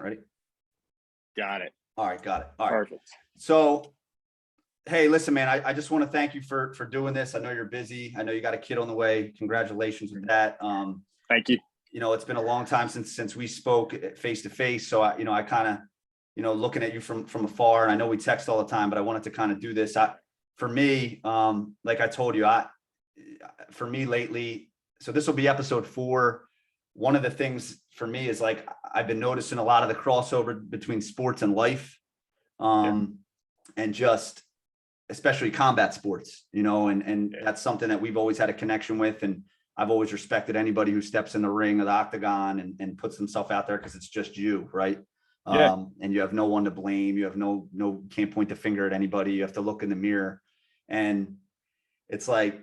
Ready? Got it. All right, got it. All right. Perfect. So, hey, listen, man, I just want to thank you for doing this. I know you're busy. I know you got a kid on the way. Congratulations with that. Thank you. You know, it's been a long time since we spoke face to face. So I kind of, looking at you from afar, and I know we text all the time, but I wanted to kind of do this. For me, like I told you, for me lately, so this will be episode 4. One of the things for me is like, I've been noticing a lot of the crossover between sports and life, and just especially combat sports, and that's something that we've always had a connection with. And I've always respected anybody who steps in the ring of the octagon and puts themselves out there, because it's just you, right? Yeah. And you have no one to blame. You have no, can't point the finger at anybody. You have to look in the mirror. And it's like,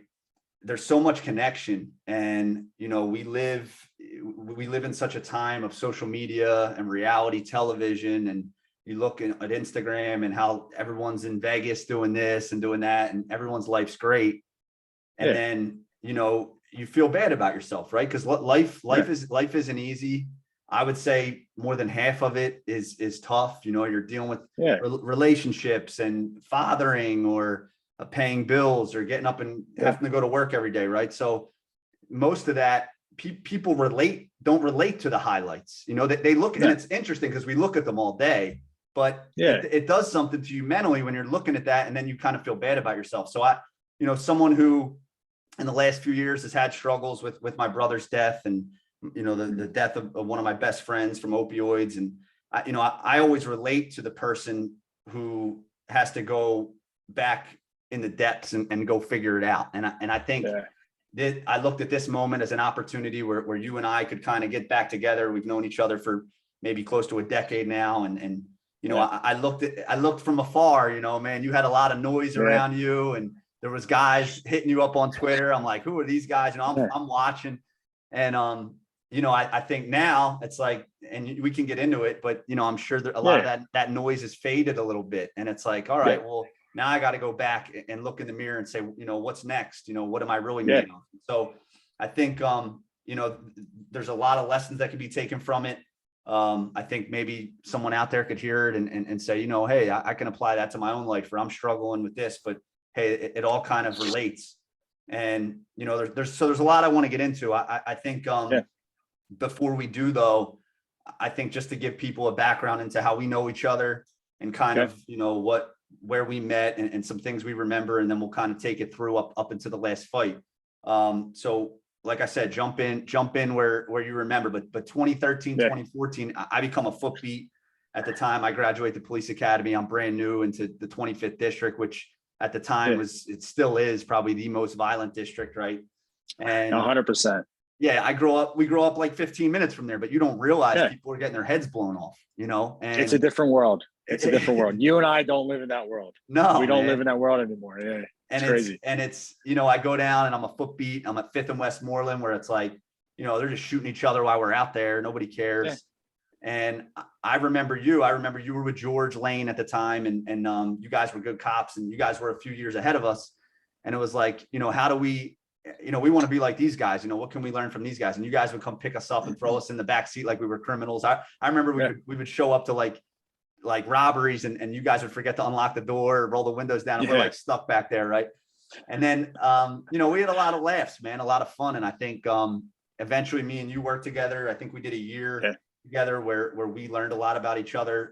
there's so much connection. And, we live in such a time of social media and reality television. And you look at Instagram and how everyone's in Vegas doing this and doing that, and everyone's life's great. And then, you feel bad about yourself, right? Because life isn't easy. I would say more than half of it is tough. You're dealing with relationships and fathering, or paying bills, or getting up and having to go to work every day, right? So most of that, people don't relate to the highlights. They look, and it's interesting because we look at them all day, but it does something to you mentally when you're looking at that, and then you kind of feel bad about yourself. So someone who in the last few years has had struggles with my brother's death, and the death of one of my best friends from opioids. And I always relate to the person who has to go back in the depths and go figure it out. And I think that I looked at this moment as an opportunity where you and I could kind of get back together. We've known each other for maybe close to a decade now. And I looked from afar, man, you had a lot of noise around you, and there was guys hitting you up on Twitter. I'm like, who are these guys? I'm watching. And, I think now it's like, and we can get into it, but, I'm sure that a lot of that noise has faded a little bit. And it's like, all right, well, now I got to go back and look in the mirror and say, what's next? What am I really made of? So I think, there's a lot of lessons that could be taken from it. I think maybe someone out there could hear it and say, hey, I can apply that to my own life, where I'm struggling with this, but hey, it all kind of relates. And, there's a lot I want to get into. I think, before we do though, I think just to give people a background into how we know each other, and kind of, where we met, and some things we remember, and then we'll kind of take it through up into the last fight. So like I said, jump in where you remember, but 2013, 2014, I become a foot beat. At the time I graduated the police academy, I'm brand new into the 25th district, which at the time it still is probably the most violent district. Right. And 100%. Yeah, we grow up like 15 minutes from there, but you don't realize people are getting their heads blown off, and it's a different world. It's a different world. You and I don't live in that world. No, we don't live in that world anymore. Yeah. And it's crazy. I go down and I'm a foot beat. I'm at 5th and Westmoreland, where it's like, they're just shooting each other while we're out there. Nobody cares. Yeah. And I remember you were with George Lane at the time, and you guys were good cops, and you guys were a few years ahead of us. And it was like, how do we, we want to be like these guys, what can we learn from these guys? And you guys would come pick us up and throw us in the back seat like we were criminals. I remember we would show up to like robberies, and you guys would forget to unlock the door, roll the windows down, and we're like stuck back there. Right. And then, we had a lot of laughs, man, a lot of fun. And I think, eventually me and you worked together. I think we did a year together where we learned a lot about each other.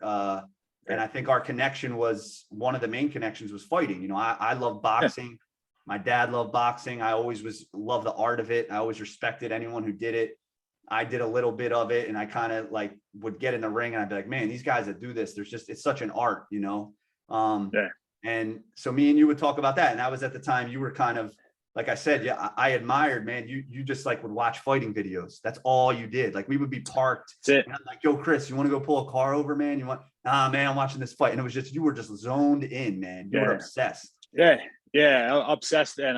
And I think our connection was, one of the main connections was fighting. I love boxing. My dad loved boxing. I always loved the art of it. I always respected anyone who did it. I did a little bit of it, and I kind of like would get in the ring, and I'd be like, man, these guys that do this, it's such an art, And so me and you would talk about that. And that was at the time you were kind of, like I said, I admired, man, you just like would watch fighting videos. That's all you did. Like we would be parked. And I'm like, yo, Chris, you want to go pull a car over, man? Man, I'm watching this fight. And it was just, you were just zoned in, man. You were obsessed. Yeah. Obsessed. And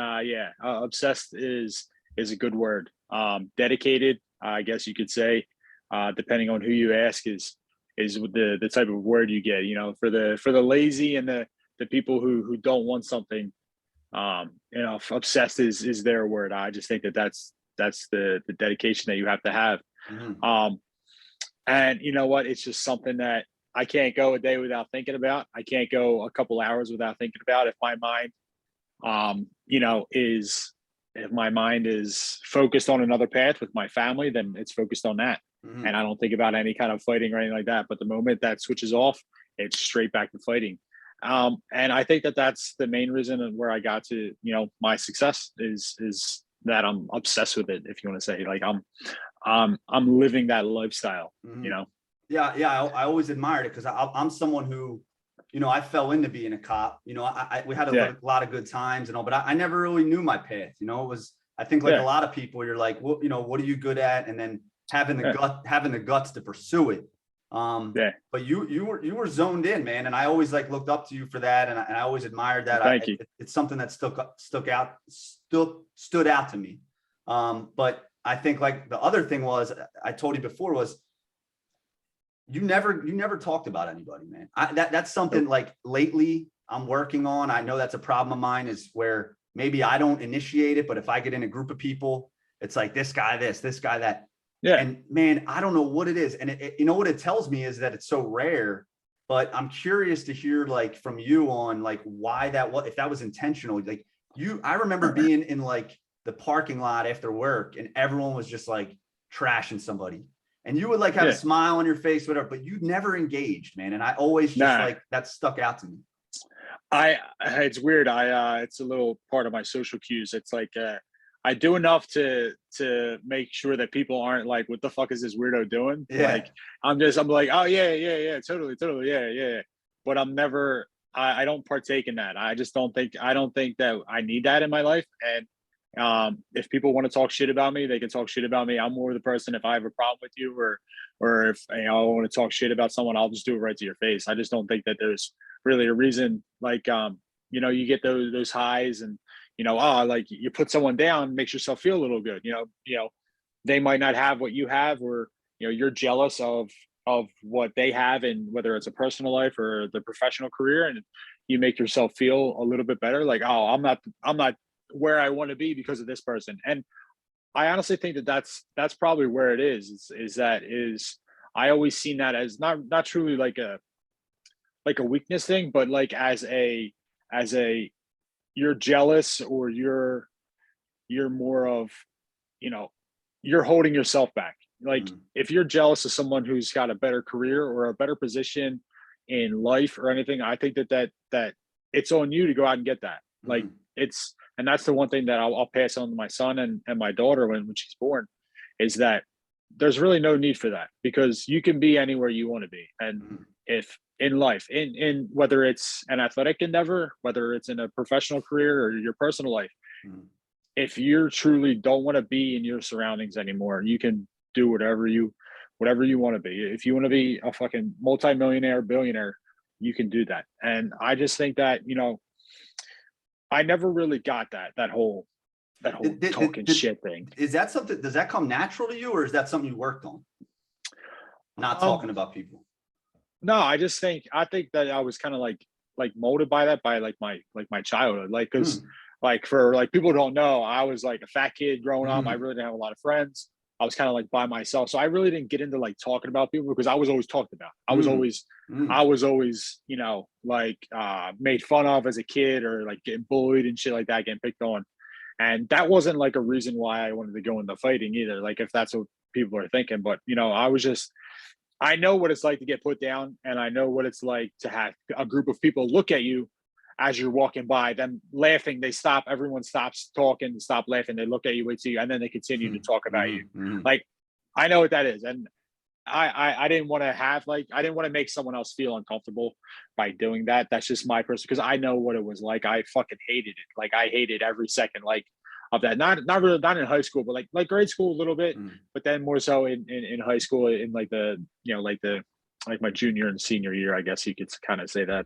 obsessed is a good word. Dedicated, I guess you could say, depending on who you ask, is the type of word you get, for the lazy and the people who don't want something, obsessed is their word. I just think that's the dedication that you have to have. Mm-hmm. And you know what? It's just something that I can't go a day without thinking about. I can't go a couple hours without thinking about. If my mind, if my mind is focused on another path with my family, then it's focused on that. Mhm. And I don't think about any kind of fighting or anything like that. But the moment that switches off, it's straight back to fighting. And I think that that's the main reason where I got to, my success is that I'm obsessed with it. If you want to say, like, I'm living that lifestyle, Mhm. Yeah. I always admired it because I'm someone who, I fell into being a cop. We had Yeah. a lot of good times and all, but I never really knew my path. It was, I think, like a Yeah. lot of people, you're like, well, what are you good at? And then having Yeah. the guts to pursue it. Yeah. But you were zoned in, man. And I always like looked up to you for that. And I always admired that. Thank you. It's something that stood out to me. But I think like the other thing was, I told you before, was you never talked about anybody, man. That's something like lately I'm working on. I know that's a problem of mine, is where maybe I don't initiate it, but if I get in a group of people, it's like this guy, this guy, that. Yeah. And man, I don't know what it is. And what it tells me is that it's so rare, but I'm curious to hear like from you on like why if that was intentional. Like I remember being in like the parking lot after work and everyone was just like trashing somebody. And you would like have a smile on your face, whatever, but you never engaged, man. And I always just like that stuck out to me. It's weird. It's a little part of my social cues. It's like, I do enough to make sure that people aren't like, what the fuck is this weirdo doing? Yeah. Like, I'm like, oh yeah, totally, yeah. But I don't partake in that. I don't think that I need that in my life. And if people want to talk shit about me, they can talk shit about me. I'm more the person, if I have a problem with you, or if I want to talk shit about someone, I'll just do it right to your face. I just don't think that there's really a reason. Like, you get those highs and, like you put someone down, makes yourself feel a little good. They might not have what you have, or you're jealous of what they have, and whether it's a personal life or the professional career, and you make yourself feel a little bit better. Like, oh, I'm not where I want to be because of this person. And I honestly think that that's probably where it is. I always seen that as not truly like a weakness thing, but like as a you're jealous, or you're more of, you're holding yourself back. Like, if you're jealous of someone who's got a better career or a better position in life or anything, I think that it's on you to go out and get that. Like, and that's the one thing that I'll pass on to my son and my daughter when she's born, is that there's really no need for that, because you can be anywhere you want to be. And if in life, in whether it's an athletic endeavor, whether it's in a professional career or your personal life, if you truly don't want to be in your surroundings anymore, you can do whatever you want to be. If you want to be a fucking multimillionaire, billionaire, you can do that. And I just think that, I never really got that whole talking shit thing. Is that something, does that come natural to you, or is that something you worked on? Not talking about people. No, I think that I was kind of like molded by that, by like my childhood. Like, cause like, for like people who don't know, I was like a fat kid growing up. I really didn't have a lot of friends. I was kind of like by myself. So I really didn't get into like talking about people, because I was always talked about. I was always, made fun of as a kid, or like getting bullied and shit like that, getting picked on. And that wasn't like a reason why I wanted to go into fighting either. Like, if that's what people are thinking, but I know what it's like to get put down, and I know what it's like to have a group of people look at you as you're walking by, them laughing, they stop, everyone stops talking, stop laughing, they look at you, wait to you, and then they continue to talk about you. Like, I know what that is. And I didn't want to make someone else feel uncomfortable by doing that. That's just my person, because I know what it was like. I fucking hated it. Like, I hated every second of that. Not in high school, but like grade school a little bit, but then more so in high school, in like my junior and senior year, I guess you could kind of say that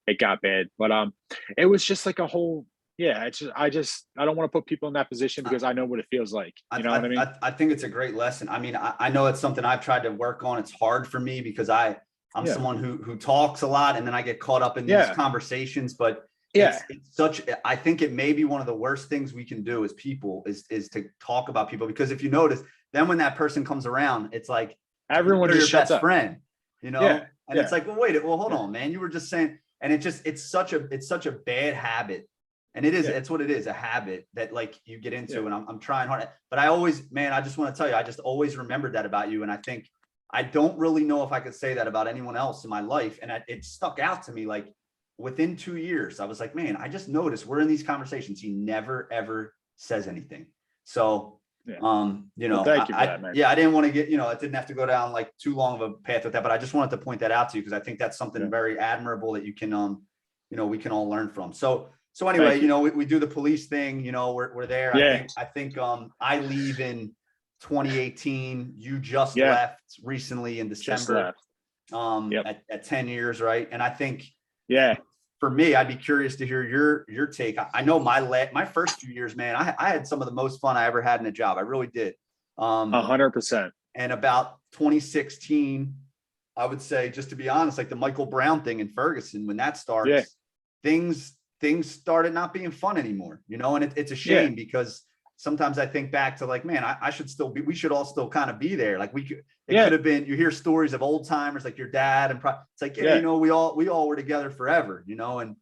it got bad. But it was just like a whole, I don't want to put people in that position, because I know what it feels like. You know what I mean? I think it's a great lesson. I mean, I know it's something I've tried to work on. It's hard for me because I'm someone who talks a lot, and then I get caught up in these conversations. But it's I think it may be one of the worst things we can do as people is to talk about people, because if you notice, then when that person comes around, it's like Everyone They're just your shuts best up. friend, Yeah. and it's like, well, wait, well, hold Yeah. on, man. You were just saying, and it's such a bad habit. And it's what it is, a habit that like you get into. And I'm trying hard, but I always, man, I just want to tell you, I just always remembered that about you. And I think I don't really know if I could say that about anyone else in my life. And it stuck out to me. Like within 2 years, I was like, man, I just noticed we're in these conversations. He never, ever says anything. So, Well, thank you for that, man. Yeah, I didn't want to get, it didn't have to go down like too long of a path with that, but I just wanted to point that out to you because I think that's something very admirable that you can, we can all learn from. So anyway, we do the police thing, we're there. Yeah. I think I leave in 2018. You just left recently in December. At 10 years, right? And I think for me, I'd be curious to hear your take. I know my first few years, man, I had some of the most fun I ever had in a job. I really did. 100%. And about 2016, I would say, just to be honest, like the Michael Brown thing in Ferguson, when that starts, things started not being fun anymore, and it's a shame because sometimes I think back to like, man, we should all still kind of be there. Like it could have been, you hear stories of old timers, like your dad and it's like, we all were together forever, and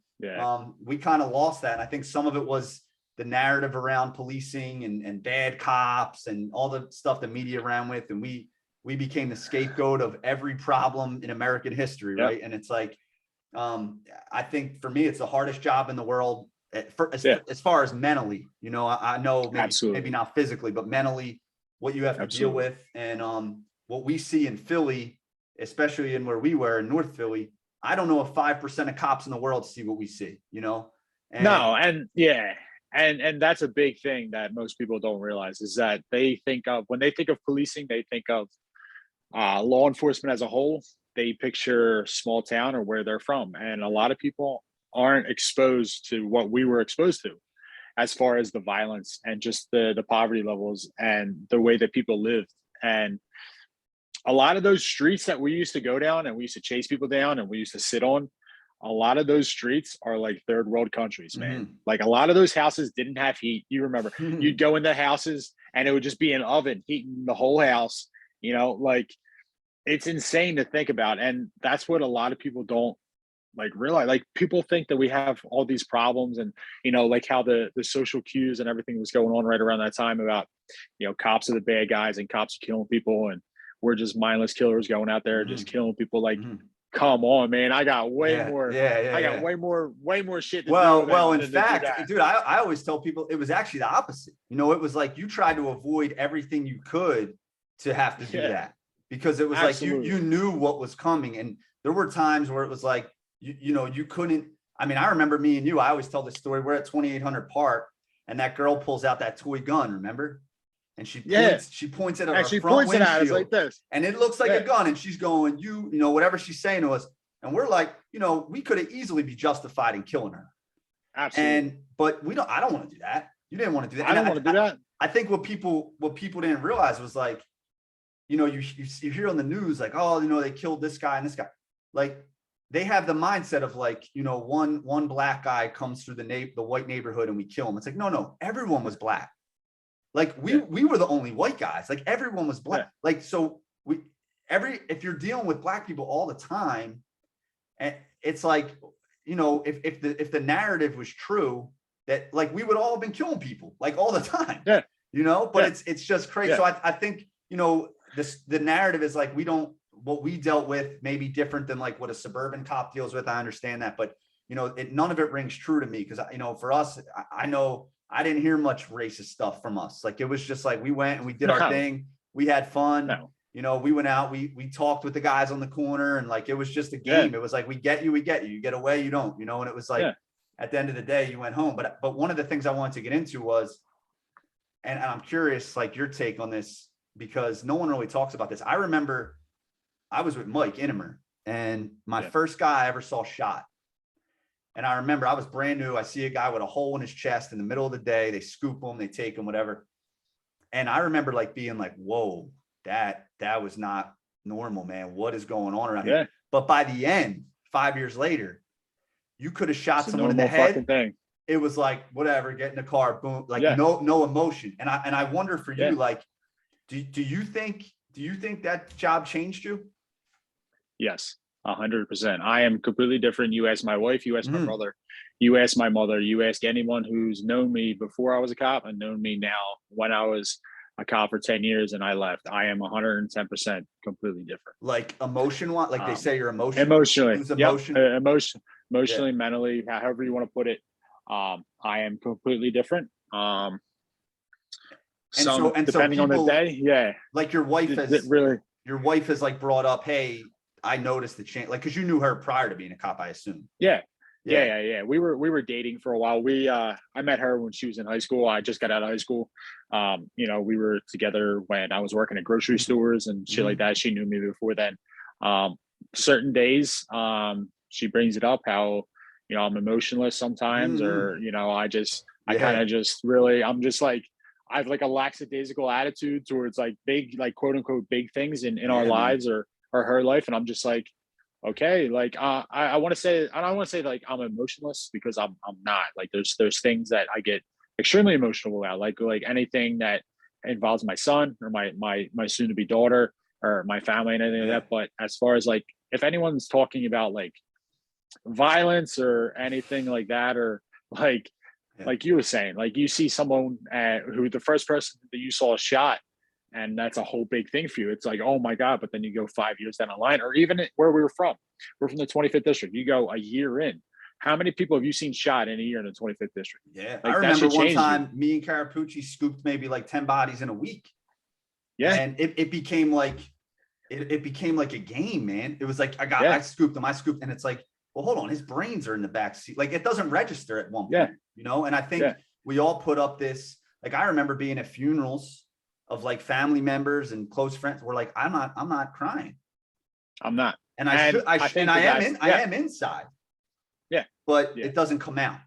we kind of lost that. And I think some of it was the narrative around policing and bad cops and all the stuff the media ran with. And we became the scapegoat of every problem in American history. Right. And it's like, I think for me, it's the hardest job in the world as far as mentally, I know maybe not physically, but mentally what you have to deal with. And what we see in Philly, especially in where we were in North Philly, I don't know if 5% of cops in the world see what we see, And that's a big thing that most people don't realize is that when they think of policing, they think of law enforcement as a whole. They picture small town or where they're from. And a lot of people aren't exposed to what we were exposed to as far as the violence and just the poverty levels and the way that people lived. And a lot of those streets that we used to go down and we used to chase people down and we used to sit on, a lot of those streets are like third world countries, man. Mm-hmm. Like a lot of those houses didn't have heat. You remember, you'd go in the houses and it would just be an oven heating the whole house, like it's insane to think about. And that's what a lot of people don't realize. Like people think that we have all these problems and, like how the social cues and everything was going on right around that time about, cops are the bad guys and cops are killing people. And we're just mindless killers going out there just killing people. Like, come on, man. I got way more shit to do. In fact, dude, I always tell people it was actually the opposite. It was like you tried to avoid everything you could to have to do that because it was like you knew what was coming. And there were times where it was like, you couldn't. I mean, I remember me and you, I always tell this story. We're at 2800 Park and that girl pulls out that toy gun, remember? And she points it at our front windshield like this. And it looks like a gun. And she's going, whatever she's saying to us. And we're like, we could have easily be justified in killing her. Absolutely. But I don't want to do that. You didn't want to do that. I don't want to do that. I think what people didn't realize was like, you hear on the news, like, oh, they killed this guy and this guy. Like they have the mindset of like, one black guy comes through the white neighborhood and we kill him. It's like, no, everyone was black. Like we were the only white guys, like everyone was black. Like, so if you're dealing with black people all the time, and it's like, if the narrative was true that like, we would all have been killing people like all the time, but it's just crazy. So I think, the narrative is like, what we dealt with may be different than like what a suburban cop deals with. I understand that, but none of it rings true to me. Cause for us, I know I didn't hear much racist stuff from us. Like, it was just like, we went and we did our thing. We had fun. We went out, we talked with the guys on the corner and like, it was just a game. It was like, we get you, you get away, you don't, and it was like, at the end of the day, you went home. But one of the things I wanted to get into was, and I'm curious, like your take on this, because no one really talks about this. I remember I was with Mike Innemer and my first guy I ever saw shot. And I remember I was brand new. I see a guy with a hole in his chest in the middle of the day. They scoop him, they take him, whatever. And I remember like being like, whoa, that was not normal, man. What is going on around here? But by the end, 5 years later, you could have shot someone in the head. It was like, whatever, get in the car, boom, like no emotion. And I wonder for you, like, do you think Do you think that job changed you? Yes, 100%. I am completely different. You ask my wife, you ask my Mm. brother, you ask my mother, you ask anyone who's known me before I was a cop and known me now when I was a cop for 10 years and I left. I am 110% completely different. Like like they say, your Emotionally, lose yep, emotion. emotionally, Yeah. mentally, however you want to put it. I am completely different. And so Depending on the people, day, yeah, like your wife really, has like brought up, hey, I noticed the change, like, because you knew her prior to being a cop, I assume. yeah. Yeah. Yeah. We were dating for a while. I met her when she was in high school. I just got out of high school. We were together when I was working at grocery stores and shit like that. She knew me before then. Certain days, she brings it up how, I'm emotionless sometimes, or, I kind of just really, I'm just like, I have like a lackadaisical attitude towards like big, like quote unquote, big things in our lives or her life. And I'm just like, okay, like I want to say, I don't want to say like I'm emotionless, because I'm not. Like there's things that I get extremely emotional about, like anything that involves my son or my soon to be daughter or my family and anything like that. But as far as like if anyone's talking about like violence or anything like that, or like you were saying, like you see someone who the first person that you saw shot, and that's a whole big thing for you. It's like, oh my God. But then you go 5 years down the line, or even where we're from the 25th district. You go a year in. How many people have you seen shot in a year in the 25th district? Yeah. Like, I remember one time me and Carapucci scooped maybe like 10 bodies in a week. Yeah. And it became like, it became like a game, man. It was like, I scooped him. And it's like, well, hold on. His brains are in the back seat. Like it doesn't register at one point, And I think we all put up this, like, I remember being at funerals of like family members and close friends. We're like, I'm not crying. I'm not. And I am inside. Yeah. But it doesn't come out.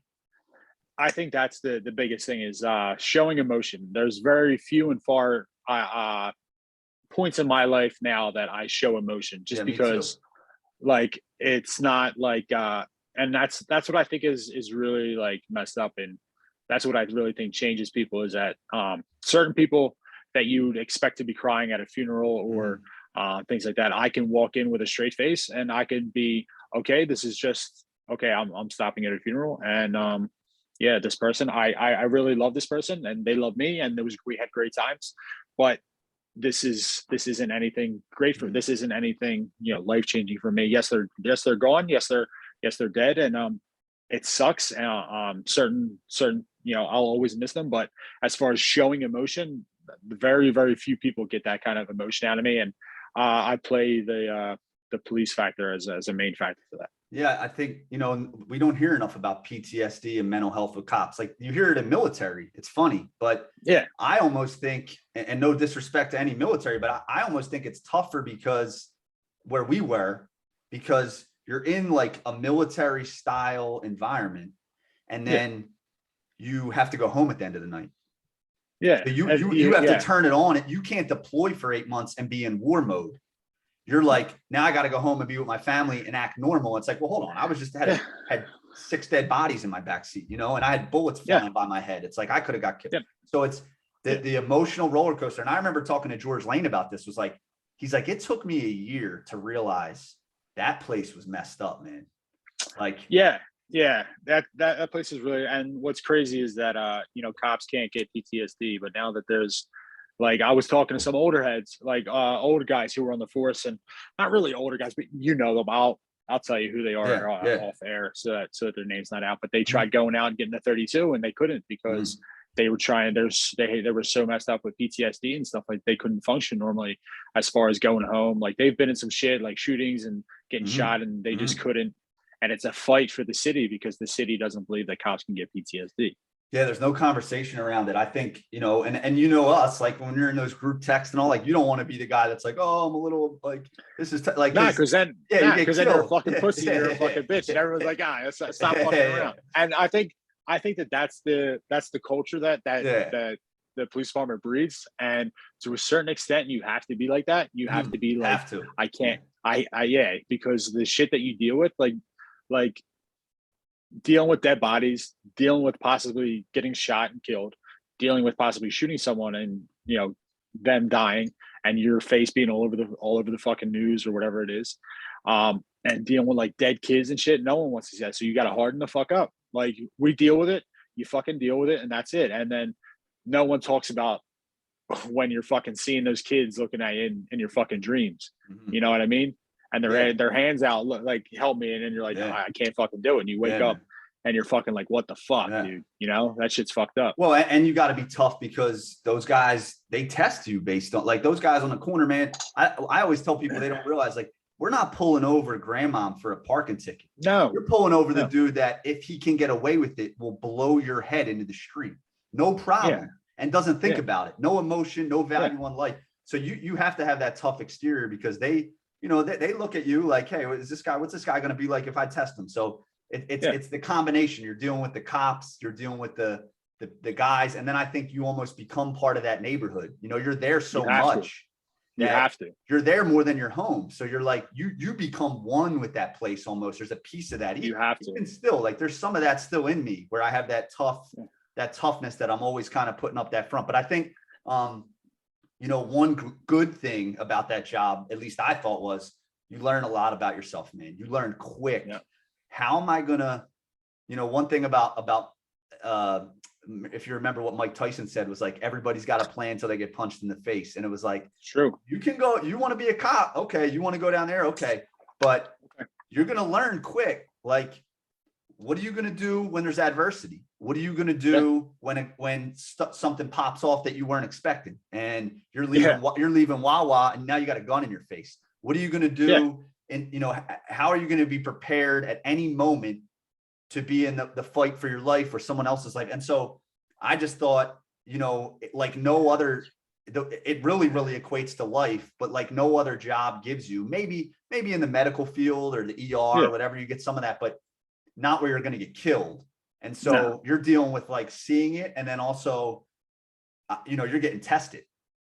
I think that's the biggest thing is showing emotion. There's very few and far points in my life now that I show emotion, just because like it's not like and that's what I think is really like messed up. And that's what I really think changes people, is that certain people that you'd expect to be crying at a funeral or things like that, I can walk in with a straight face and I can be, okay, this is just okay. I'm stopping at a funeral, and this person, I really love this person and they love me, and we had great times, but this isn't anything great for, this isn't anything, life changing for me. Yes, they're gone. Yes, they're dead. And it sucks. Certain, I'll always miss them. But as far as showing emotion, very, very few people get that kind of emotion out of me. And I play the police factor as a main factor for that. Yeah, I think, we don't hear enough about PTSD and mental health with cops. Like you hear it in military. It's funny, but I almost think, and no disrespect to any military, but I almost think it's tougher because where we were, because you're in like a military style environment, and then you have to go home at the end of the night. Yeah. So you have to turn it on. You can't deploy for 8 months and be in war mode. You're like, now I got to go home and be with my family and act normal. It's like, well, hold on. I was just had 6 dead bodies in my backseat, and I had bullets flying by my head. It's like, I could have got killed. Yeah. So it's the emotional roller coaster. And I remember talking to George Lane about this, was like, he's like, it took me a year to realize that place was messed up, man. Like, that place is really, and what's crazy is that, cops can't get PTSD, but now that there's, like, I was talking to some older heads, like older guys who were on the force, and not really older guys, but them. I'll tell you who they are off air, so that their name's not out. But they tried going out and getting the 32, and they couldn't, because they were trying. They were so messed up with PTSD and stuff, like they couldn't function normally as far as going home. Like they've been in some shit, like shootings and getting shot, and they just couldn't. And it's a fight for the city, because the city doesn't believe that cops can get PTSD. Yeah, there's no conversation around it. I think, and us, like when you're in those group texts and all, like you don't want to be the guy that's like, oh, I'm a little like, this is like, because then you're a fucking pussy, you're a fucking bitch, and everyone's like, stop fucking around. And I think that's the culture that the police department breeds, and to a certain extent, you have to be like that. You have to be like, I can't, because the shit that you deal with, like dealing with dead bodies, dealing with possibly getting shot and killed, dealing with possibly shooting someone and them dying, and your face being all over the fucking news or whatever it is, and dealing with like dead kids and shit. No one wants to see that. So you got to harden the fuck up. Like, we deal with it. You fucking deal with it, and that's it. And then no one talks about when you're fucking seeing those kids looking at you in your fucking dreams. Mhm. You know what I mean? And their hands out, look, like, help me. And then you're like, no, I can't fucking do it. And you wake up and you're fucking like, what the fuck, dude? You know, that shit's fucked up. Well, and you got to be tough because those guys, they test you based on, like, those guys on the corner, man. I always tell people, they don't realize, like, we're not pulling over grandmom for a parking ticket. No. You're pulling over the dude that, if he can get away with it, will blow your head into the street. No problem. Yeah. And doesn't think about it. No emotion, no value on life. So you have to have that tough exterior, because they, you know, they look at you like, hey, what's this guy going to be like if I test him? So it's the combination. You're dealing with the cops, you're dealing with the guys. And then I think you almost become part of that neighborhood. You know, you're there so much. You have to. You're there more than your home. So you're like, you become one with that place almost. There's a piece of that. You have to. And still, like, there's some of that still in me, where I have that toughness that I'm always kind of putting up that front. But I think, you know, one good thing about that job, at least I thought, was you learn a lot about yourself, man. You learn quick. Yeah. How am I gonna, you know, one thing about if you remember what Mike Tyson said, was like, everybody's got a plan until they get punched in the face. And it was like, true. You can go, you want to be a cop. Okay. You want to go down there. Okay. But you're going to learn quick. Like, what are you going to do when there's adversity? What are you going to do when something pops off that you weren't expecting, and you're leaving Wawa and now you got a gun in your face? What are you going to do? Yeah. And, you know, how are you going to be prepared at any moment to be in the fight for your life or someone else's life? And so I just thought, you know, like no other, it really equates to life, but like no other job gives you, maybe in the medical field or the ER or whatever, you get some of that, but not where you're going to get killed. And so you're dealing with like seeing it. And then also, you know, you're getting tested,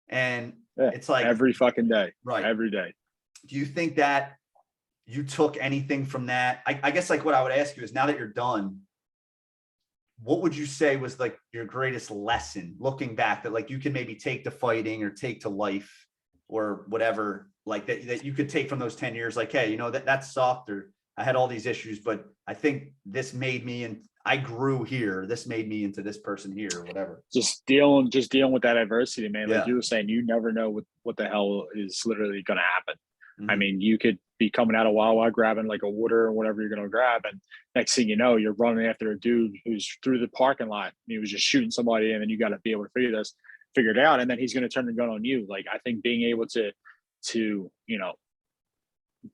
and it's like every fucking day, right? Every day. Do you think that you took anything from that? I guess, like, what I would ask you is, now that you're done, what would you say was like your greatest lesson looking back, that like you can maybe take to fighting or take to life or whatever, like that you could take from those 10 years? Like, hey, you know, that sucked, or I had all these issues, but I think this made me, and I grew here. This made me into this person here, or whatever. Just dealing with that adversity, man. Like you were saying, you never know what the hell is literally going to happen. Mm-hmm. I mean, you could be coming out of Wawa grabbing like a water or whatever you're going to grab, and next thing you know, you're running after a dude who's through the parking lot, and he was just shooting somebody, and then you got to be able to figure it out, and then he's going to turn the gun on you. Like, I think being able to you know,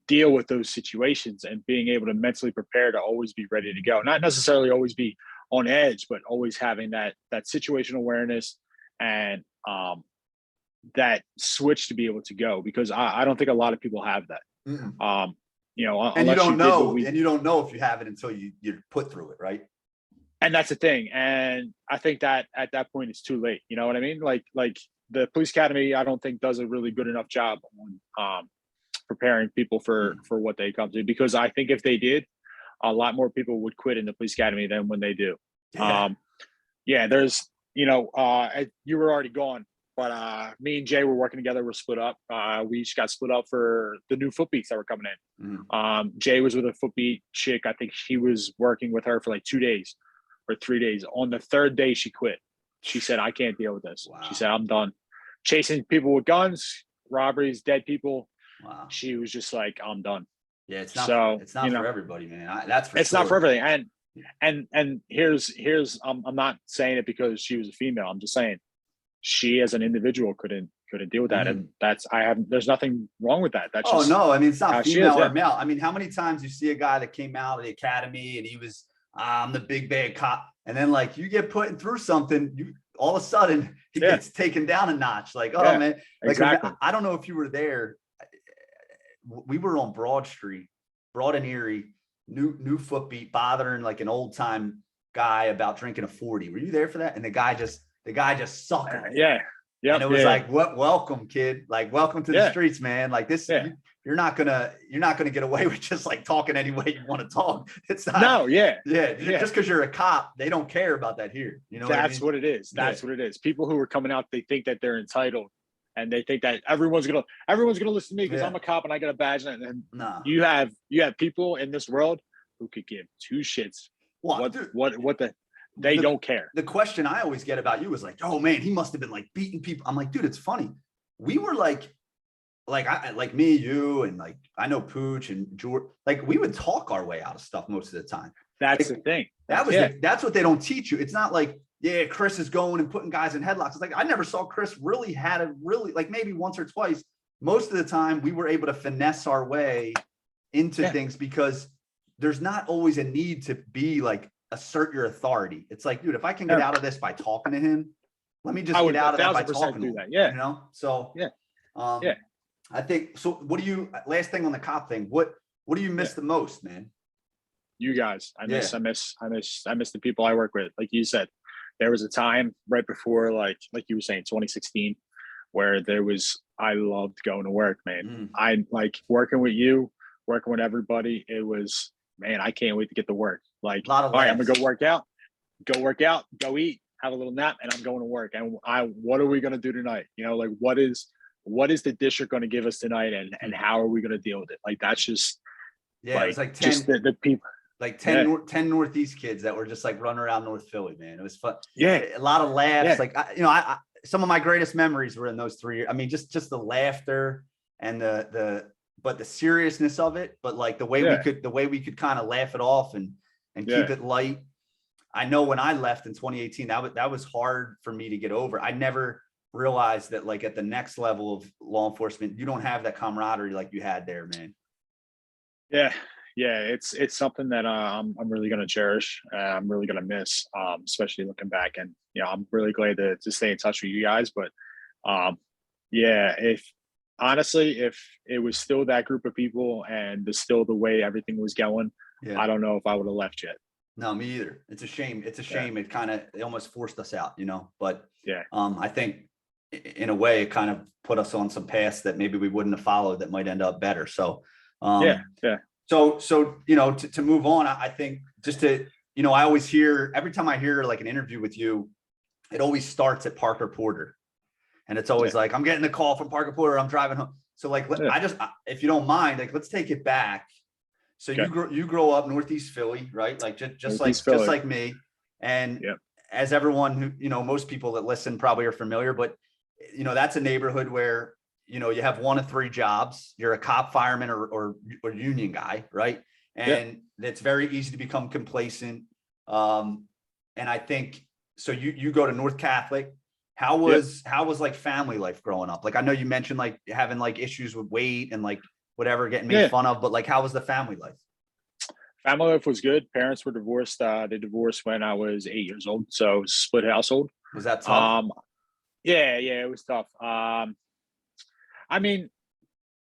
deal with those situations and being able to mentally prepare to always be ready to go, not necessarily always be on edge, but always having that situational awareness and that switch to be able to go, because I don't think a lot of people have that. Mm-hmm. You know, and you don't know, and you don't know if you have it until you're put through it, right? And that's the thing. And I think that at that point it's too late. You know what I mean? Like the police academy, I don't think does a really good enough job on preparing people for what they come to, because I think if they did, a lot more people would quit in the police academy than when they do. There's, you know, you were already gone, but me and Jay were working together. We're split up. We each got split up for the new foot beats that were coming in. Mm-hmm. Jay was with a foot beat chick. I think she was working with her for like 2 days or 3 days. On the third day, she quit. She said, I can't deal with this. Wow. She said, I'm done chasing people with guns, robberies, dead people. Wow. She was just like, I'm done. Yeah, it's not for everybody, man. That's for it's sure. Not for everything. And here's I'm not saying it because she was a female. I'm just saying she as an individual couldn't deal with that. Mm-hmm. And there's nothing wrong with that. That's just, no, I mean, it's not female or male. I mean, how many times you see a guy that came out of the academy and he was I'm the big bad cop, and then like you get put through something, all of a sudden he gets taken down a notch. Like, oh man, like, exactly. I don't know if you were there. We were on Broad Street, Broad and Erie, new foot beat, bothering like an old time guy about drinking a 40. Were you there for that? And the guy just sucked. Yeah. And it was like, what? Welcome, kid. Like, welcome to the streets, man. Like this, you're not gonna get away with just like talking any way you want to talk. It's not. No, Just because you're a cop, they don't care about that here. You know, that's what it is. That's what it is. People who are coming out, they think that they're entitled, and they think that everyone's gonna listen to me because I'm a cop and I got a badge. And Nah. you have people in this world who could give two shits. Well, They don't care. The question I always get about you is like, oh man, he must have been like beating people. I'm like, dude, it's funny. We were like me, you, and like I know Pooch and George, like we would talk our way out of stuff most of the time. That's like, the thing. That's what they don't teach you. It's not like, yeah, Chris is going and putting guys in headlocks. It's like I never saw Chris really like maybe once or twice. Most of the time we were able to finesse our way into things because there's not always a need to be like assert your authority. It's like, dude, if I can get out of this by talking to him, let me just get out of that by talking to him. Yeah. You know? So yeah. I think so. What do you last thing on the cop thing? What do you miss the most, man? You guys. I miss the people I work with. Like you said, there was a time right before like you were saying 2016 where I loved going to work, man. I like working with you, working with everybody. It was, man, I can't wait to get to work. Like, all right, I'm gonna go work out, go eat, have a little nap, and I'm going to work. And what are we gonna do tonight? You know, like what is the district gonna give us tonight, and how are we gonna deal with it? Like that's just it was like 10, just the people. Like 10 Northeast kids that were just like running around North Philly, man. It was fun. Yeah. A lot of laughs. Like, I some of my greatest memories were in those 3 years. I mean, just the laughter and but the seriousness of it, but like the way we could kind of laugh it off and keep it light. I know when I left in 2018, that was hard for me to get over. I never realized that like at the next level of law enforcement, you don't have that camaraderie like you had there, man. Yeah, it's something that I'm really gonna cherish. I'm really gonna miss, especially looking back. And I'm really glad to stay in touch with you guys. But if it was still that group of people and still the way everything was going, I don't know if I would have left yet. No, me either. It's a shame. It's a shame. It almost forced us out, But I think in a way it kind of put us on some paths that maybe we wouldn't have followed that might end up better. So So, to move on, I think just to, I always hear, every time I hear like an interview with you, it always starts at Parker Porter. And it's always like, I'm getting a call from Parker Porter, I'm driving home. So like, if you don't mind, like, let's take it back. So you grow up Northeast Philly, right? Like just like me. And as everyone who, most people that listen probably are familiar, but that's a neighborhood where you have 1 of 3 jobs. You're a cop, fireman, or union guy, right? And it's very easy to become complacent. And I think so. You go to North Catholic. How was like family life growing up? Like I know you mentioned like having like issues with weight and like whatever, getting made fun of, but like how was the family life? Family life was good. Parents were divorced. They divorced when I was 8 years old, so it was a split household. Was that tough? It was tough. I mean,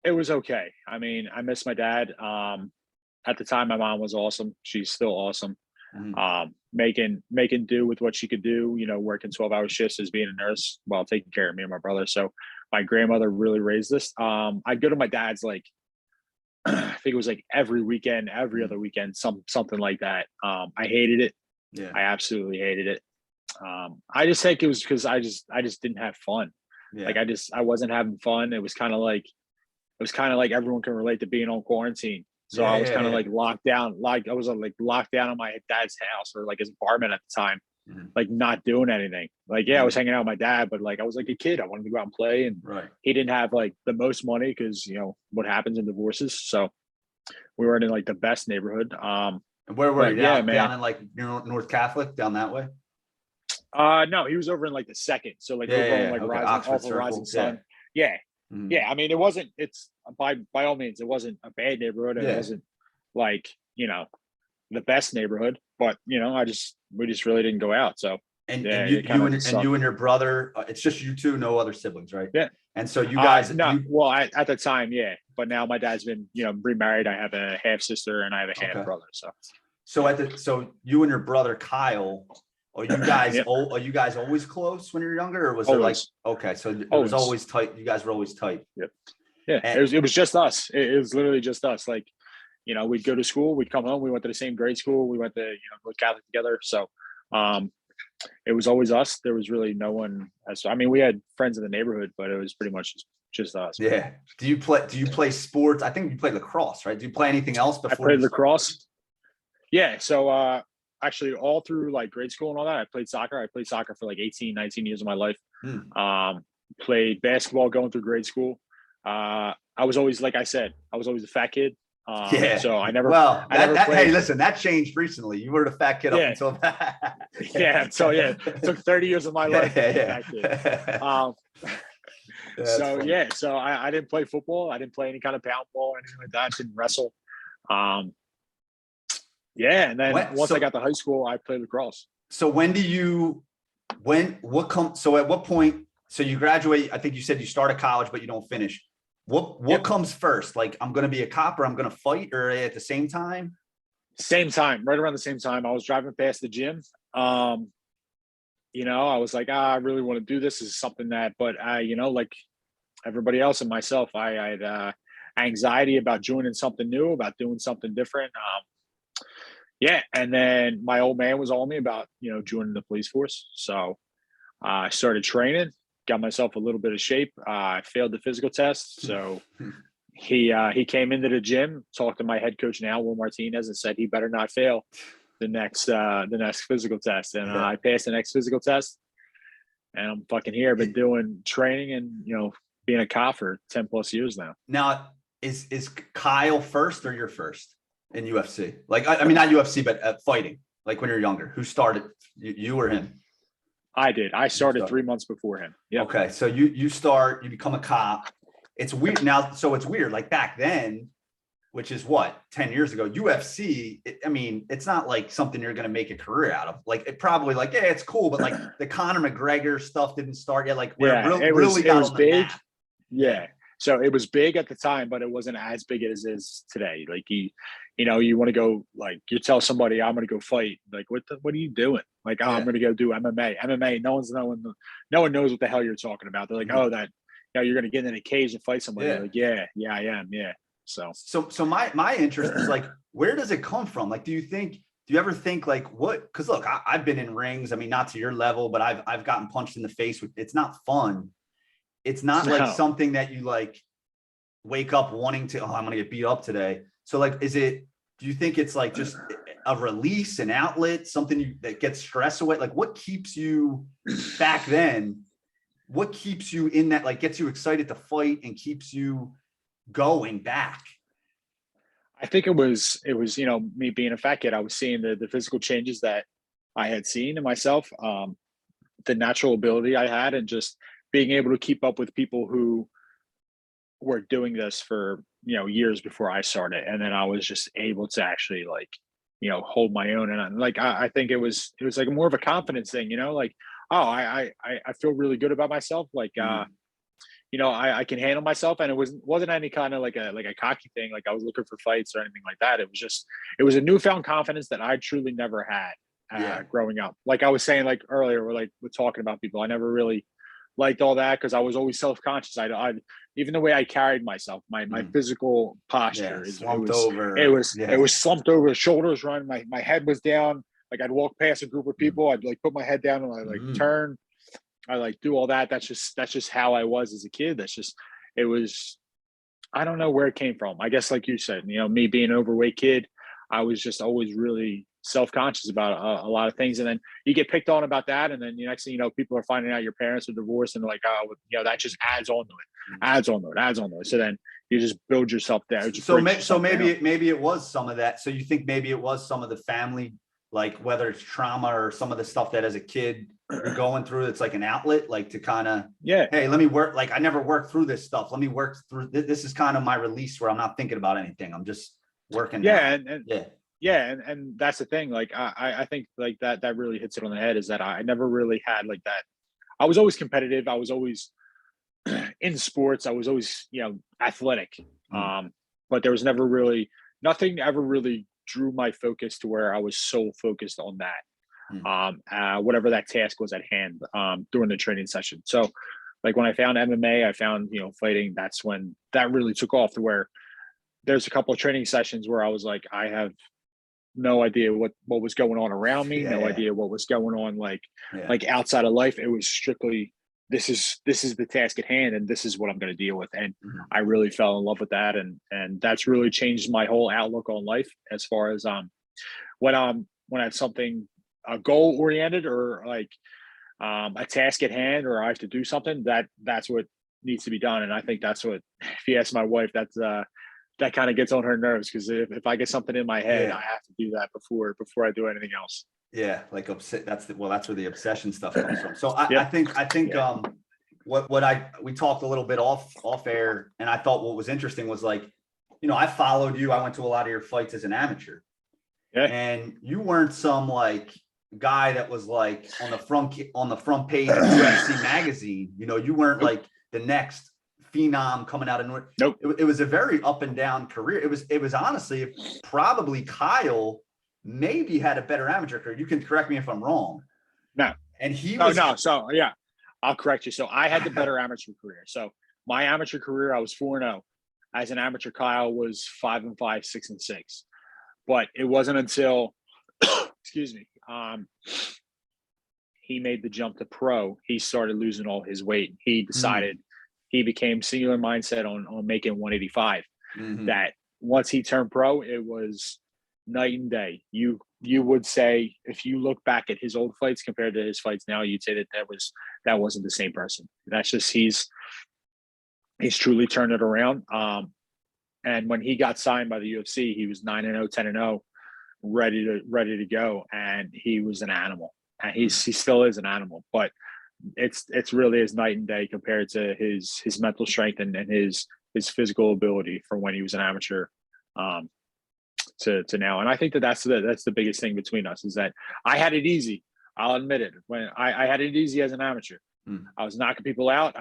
it was okay. I mean, I miss my dad. At the time, my mom was awesome. She's still awesome. Making do with what she could do, working 12-hour shifts as being a nurse while taking care of me and my brother. So my grandmother really raised us. I'd go to my dad's like, I think it was like every weekend, every other weekend, something like that. I hated it. Yeah. I absolutely hated it. I just think it was because I just didn't have fun. Yeah. Like I wasn't having fun. It was kind of like everyone can relate to being on quarantine. So I was kind of like locked down. Like I was like locked down in my dad's house or like his apartment at the time, like not doing anything. Like, I was hanging out with my dad, but like I was like a kid. I wanted to go out and play, and he didn't have like the most money because what happens in divorces. So we weren't in like the best neighborhood. And where were you? Down in like North Catholic, down that way? No, he was over in like the second. So like over on like Rising Sun. Yeah. Yeah. I mean, it's by all means, it wasn't a bad neighborhood. It wasn't like, the best neighborhood, but we just really didn't go out. So, and you and your brother, it's just you two, no other siblings, right? Yeah. And so you guys, at the time, but now my dad's been, remarried. I have a half sister and I have a half brother. So you and your brother, Kyle, are you guys always close when you're younger, or was there like so it was always tight? You guys were always tight. Yep. Yeah. And it was just us. It was literally just us. Like, we'd go to school, we'd come home, we went to the same grade school, we went to North Catholic together. So it was always us. There was really no one else. I mean, we had friends in the neighborhood, but it was pretty much just us. Yeah. Do you play sports? I think you play lacrosse, right? Do you play anything else I before played you started? lacrosse. Yeah. So actually all through like grade school and all that, I played soccer. I played soccer for like 18, 19 years of my life. Hmm. Played basketball going through grade school. I was always, like I said, I was always a fat kid. Yeah. So I never That played. hey, listen, that changed recently. You were the fat kid up Yeah. until that. Yeah. So yeah, it took 30 years of my life to be a fat kid. So funny. yeah, so I didn't play football. I didn't play any kind of pound ball or anything like that. Didn't wrestle. Um, yeah, and then once I got to high school, I played lacrosse. So so at what point, so you graduate, I think you said you start at college, but you don't finish. What comes first? Like, I'm going to be a cop or I'm going to fight, or at the same time? Same time, right around the same time. I was driving past the gym. I was like, I really want to do this. This is something that, but like everybody else and myself, I had anxiety about joining something new, about doing something different. And then my old man was on me about, joining the police force. So I started training, got myself a little bit of shape. I failed the physical test. So he came into the gym, talked to my head coach now, Will Martinez, and said he better not fail the next physical test. And I passed the next physical test, and I'm fucking here. Been doing training and, being a cop for 10 plus years now. Now, is Kyle first or you're first in UFC? Like, I mean, not UFC, but fighting, like when you're younger. Who started, you or him? I did. I started 3 months before him. Yeah. Okay. So you become a cop. It's weird now. So it's weird. Like back then, which is what, 10 years ago, UFC, I mean, it's not like something you're going to make a career out of. Like, it probably like, yeah, it's cool. But like the Conor McGregor stuff didn't start yet. Like, where it really got on the big. map. Yeah. So it was big at the time, but it wasn't as big as it is today. Like you want to go, like you tell somebody, I'm going to go fight. Like, what are you doing? Like, I'm going to go do MMA. No one knows what the hell you're talking about. They're like, you're going to get in a cage and fight somebody. Like, yeah, I am. Yeah. So my interest is like, where does it come from? Like, do you ever think like what, cause look, I've been in rings. I mean, not to your level, but I've gotten punched in the face it's not fun. It's not like something that you like wake up wanting to, I'm going to get beat up today. So like, do you think it's like just a release, an outlet, something that gets stress away? Like what keeps you back then? What keeps you in that, like gets you excited to fight and keeps you going back? I think it was, me being a fat kid, I was seeing the physical changes that I had seen in myself, the natural ability I had, and just being able to keep up with people who were doing this for, years before I started. And then I was just able to actually like, hold my own. And like, I think it was like more of a confidence thing, like, I feel really good about myself. Like, I can handle myself. And it wasn't any kind of like a cocky thing. Like I was looking for fights or anything like that. It was a newfound confidence that I truly never had growing up. Like I was saying, like earlier, we're talking about people. I never really liked all that because I was always self-conscious. I even the way I carried myself, my physical posture it was slumped over, the shoulders run, my head was down. Like I'd walk past a group of people, I'd like put my head down and I like turn. I like do all that. That's just how I was as a kid. It was, I don't know where it came from. I guess like you said, me being an overweight kid, I was just always really self-conscious about a lot of things. And then you get picked on about that. And then the next thing you know, people are finding out your parents are divorced and they're like, that just adds on to it. So then you just build yourself there. So maybe it was some of that. So you think maybe it was some of the family, like whether it's trauma or some of the stuff that as a kid you're going through, it's like an outlet, like to kind of, hey, let me work. Like I never worked through this stuff. Let me work through this. Is kind of my release where I'm not thinking about anything. I'm just working. And that's the thing. Like I think like that really hits it on the head, is that I never really had like that. I was always competitive. I was always in sports. I was always, athletic. But there was never really, nothing ever really drew my focus to where I was so focused on that. Whatever that task was at hand during the training session. So like when I found MMA, I found, fighting, that's when that really took off, to where there's a couple of training sessions where I was like, I have no idea what was going on around me, no Yeah. idea what was going on Yeah. like outside of life. It was strictly this is the task at hand, and this is what I'm going to deal with. And Mhm. I really fell in love with that, and that's really changed my whole outlook on life as far as when I have something goal oriented or like a task at hand, or I have to do something, that's what needs to be done. And I think that's what, if you ask my wife, that's that kind of gets on her nerves, because if I get something in my head, Yeah. I have to do that before I do anything else. Yeah, like upset. That's where the obsession stuff comes from. So I Yep. think Yeah. we talked a little bit off air, and I thought what was interesting was like, I followed you. I went to a lot of your fights as an amateur, Yeah. and you weren't some like guy that was like on the front page of UFC magazine. You weren't Nope. like the next phenom coming out of North. Nope. It was a very up and down career. It was honestly probably Kyle maybe had a better amateur career. You can correct me if I'm wrong. No. And he No, was no. So yeah, I'll correct you. So I had the better amateur career. So my amateur career, I was 4-0. As an amateur, Kyle was 5-5, 6-6. But it wasn't until excuse me, he made the jump to pro, he started losing all his weight. He decided he became singular mindset on making 185. That once he turned pro, it was night and day. You would say, if you look back at his old fights compared to his fights now, you'd say that wasn't the same person. That's just he's truly turned it around. And when he got signed by the UFC, he was 9-0, 10-0, ready to go, and he was an animal. And he still is an animal, but it's really his night and day compared to his mental strength and his physical ability from when he was an amateur to now. And I think that's the biggest thing between us, is that I had it easy. I'll admit it. When I had it easy as an amateur, I was knocking people out.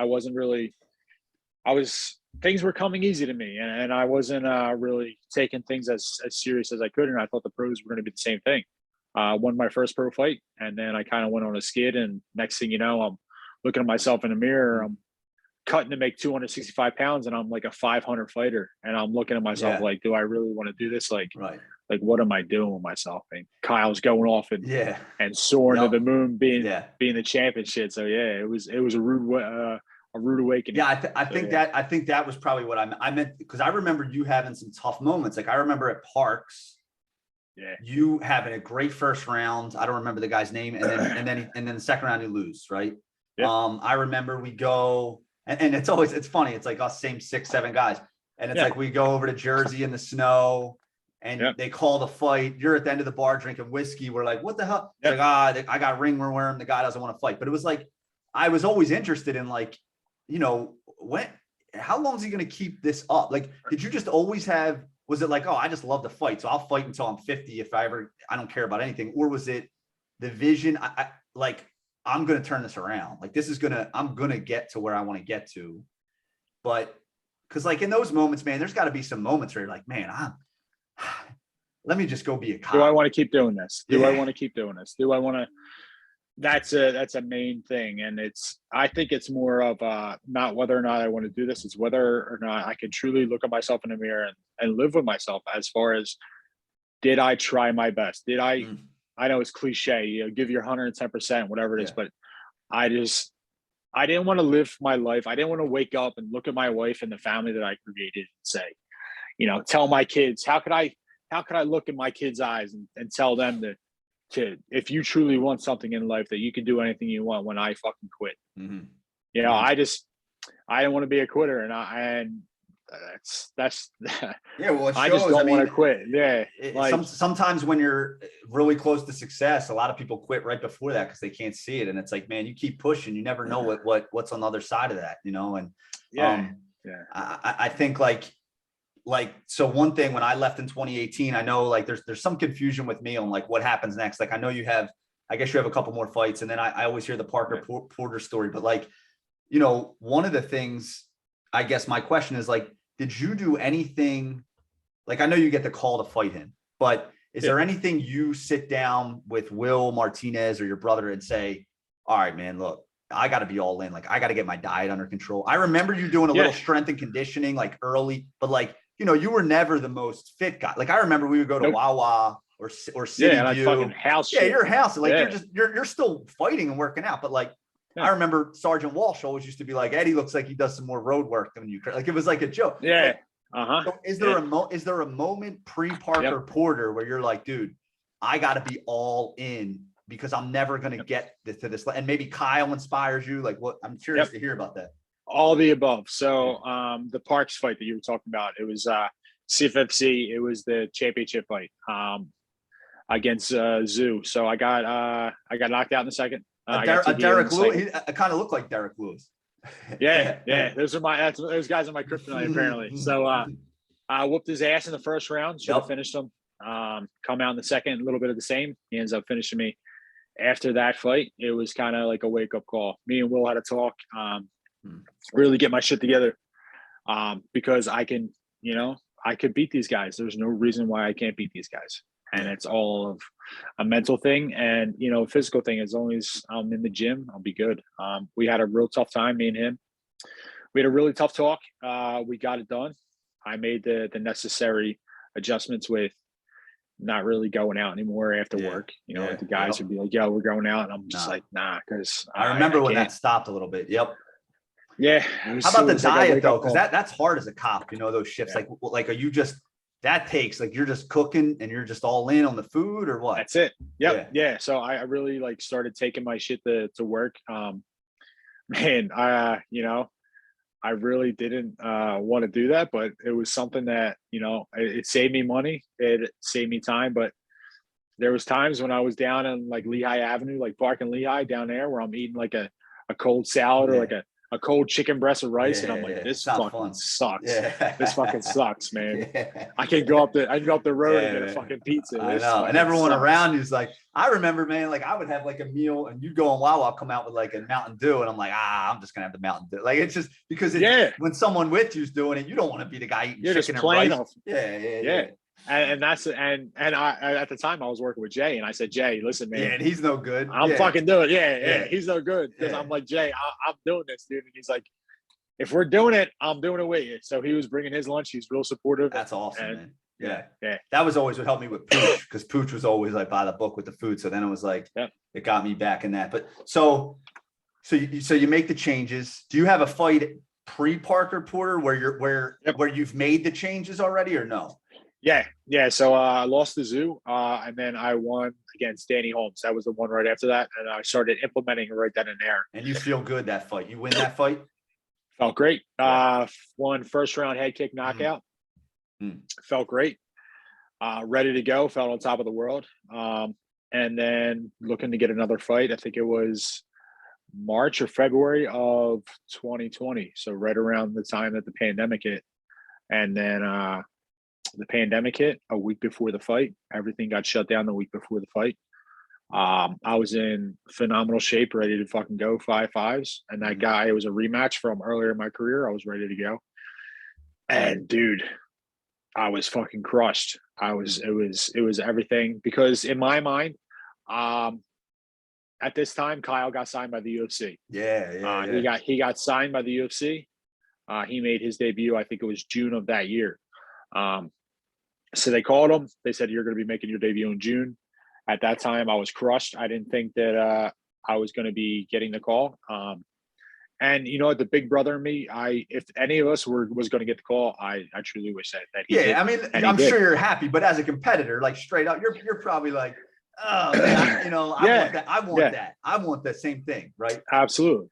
Things were coming easy to me, and I wasn't really taking things as serious as I could. And I thought the pros were going to be the same thing. Won my first pro fight, and then I kind of went on a skid. And next thing you know, I'm looking at myself in the mirror. I'm cutting to make 265 pounds, and I'm like a 500 fighter. And I'm looking at myself like, do I really want to do this? Like what am I doing with myself? And Kyle's going off and soaring to the moon, being the championship. So yeah, it was a rude awakening. Yeah, I think that was probably what I meant, because I remember you having some tough moments. Like I remember at Parks, you having a great first round. I don't remember the guy's name, and then the second round you lose, right? Yeah. I remember we go, and it's funny. It's like us same 6-7 guys, and it's like we go over to Jersey in the snow, and they call the fight. You're at the end of the bar drinking whiskey. We're like, what the hell? It's like, I got ringworm. The guy doesn't want to fight. But it was like, I was always interested in like, how long is he going to keep this up? Like, did you just always have, was it like, oh, I just love to fight, so I'll fight until I'm 50 if I don't care about anything? Or was it the vision? I'm going to turn this around. Like, I'm going to get to where I want to get to. But because like in those moments, man, there's got to be some moments where you're like, man, let me just go be a cop. Do I want to keep doing this? Do I want to keep doing this? Do I want to? That's a main thing. And I think it's more of not whether or not I want to do this. It's whether or not I can truly look at myself in the mirror and live with myself, as far as, did I try my best? Did I know it's cliche, give your 110%, whatever it is, but I didn't want to live my life. I didn't want to wake up and look at my wife and the family that I created and say, tell my kids, how could I look in my kids' eyes and tell them that, if you truly want something in life, that you can do anything you want, when I fucking quit. I didn't want to be a quitter, and that's well, it shows. I just don't want to quit. Sometimes when you're really close to success, a lot of people quit right before that because they can't see it, and it's like, man, you keep pushing, you never know what's on the other side of that, and I think so one thing, when I left in 2018, I know like there's some confusion with me on like what happens next. Like I know I guess you have a couple more fights, and then I always hear the Parker Porter story, but like, one of the things, I guess my question is like, did you do anything? Like, I know you get the call to fight him, but is there anything you sit down with Will Martinez or your brother and say, all right, man, look, I got to be all in. Like, I got to get my diet under control. I remember you doing a little strength and conditioning like early, but like, you were never the most fit guy. Like I remember we would go to Wawa or City and I View. fucking house Yeah, shit. your house. Like Yeah. you're still fighting and working out, but like Yeah. I remember Sergeant Walsh always used to be like, Eddie looks like he does some more road work than you. Like it was like a joke. Yeah. Like, so is there a moment pre-Parker Porter where you're like, dude, I got to be all in because I'm never going to get to this. And maybe Kyle inspires you. Like what? I'm curious to hear about that. All the above. So the Parks fight that you were talking about, it was CFFC. It was the championship fight against Zoo. So I got knocked out in the second. Derek Lewis. I kind of look like Derek Lewis. Yeah. Those guys are my kryptonite apparently. So I whooped his ass in the first round. Should have finished him. Come out in the second, a little bit of the same. He ends up finishing me. After that fight, it was kind of like a wake up call. Me and Will had a talk. Really get my shit together. Because I could beat these guys. There's no reason why I can't beat these guys. And it's all of a mental thing and, a physical thing. As long as I'm in the gym, I'll be good. We had a real tough time, me and him. We had a really tough talk. We got it done. I made the necessary adjustments with not really going out anymore after work. The guys would be like, yo, we're going out. And I'm just like, nah, because I remember when that stopped a little bit. Yep. Yeah. How about the diet though? Because that's hard as a cop, those shifts. Like, are you just that takes like you're just cooking and you're just all in on the food or what? That's it. Yep. Yeah. So I really started taking my shit to work. Man, I really didn't want to do that, but it was something that, it saved me money. It saved me time. But there was times when I was down in like Lehigh Avenue, like Park and Lehigh down there where I'm eating like a cold salad or like a cold chicken breast of rice. And I'm like, this fucking sucks. Yeah. This fucking sucks, man. Yeah. I can go up the road and get a fucking pizza. I know. And everyone around you is like, I remember, man, like I would have like a meal and you'd go and I'll come out with like a Mountain Dew. And I'm like, I'm just going to have the Mountain Dew. Like, it's just because when someone with you's doing it, you don't want to be the guy eating chicken and rice. Yeah. And that's I at the time I was working with Jay and I said, Jay, listen, man. Yeah, and he's no good. I'm fucking doing it. Yeah. He's no good. Because I'm like, Jay, I'm doing this, dude. And he's like, if we're doing it, I'm doing it with you. So he was bringing his lunch. He's real supportive. That's awesome, man. Yeah. That was always what helped me with Pooch because Pooch was always like by the book with the food. So then it was like, it got me back in that. But so you make the changes. Do you have a fight pre-Parker Porter where you've made the changes already or no? Yeah. So I lost the Zoo, and then I won against Danny Holmes. That was the one right after that, and I started implementing right then and there. And you feel good that fight? You win that fight? Felt great. Won first round head kick knockout. Felt great. Ready to go. Felt on top of the world. And then looking to get another fight. I think it was March or February of 2020. So right around the time that the pandemic hit, and then. The pandemic hit a week before the fight. Everything got shut down the week before the fight. I was in phenomenal shape, ready to fucking go 5-5s. And that guy, it was a rematch from earlier in my career. I was ready to go. And dude, I was fucking crushed. It was everything because in my mind, at this time, Kyle got signed by the UFC. He got signed by the UFC. He made his debut. I think it was June of that year. So they called him. They said, you're going to be making your debut in June. At that time, I was crushed. I didn't think that I was going to be getting the call. And the big brother in me, if any of us was going to get the call, I truly wish that he did. I mean, I'm sure you're happy, but as a competitor, like straight up, you're probably like, oh man, I want that. I want the same thing, right? Absolutely.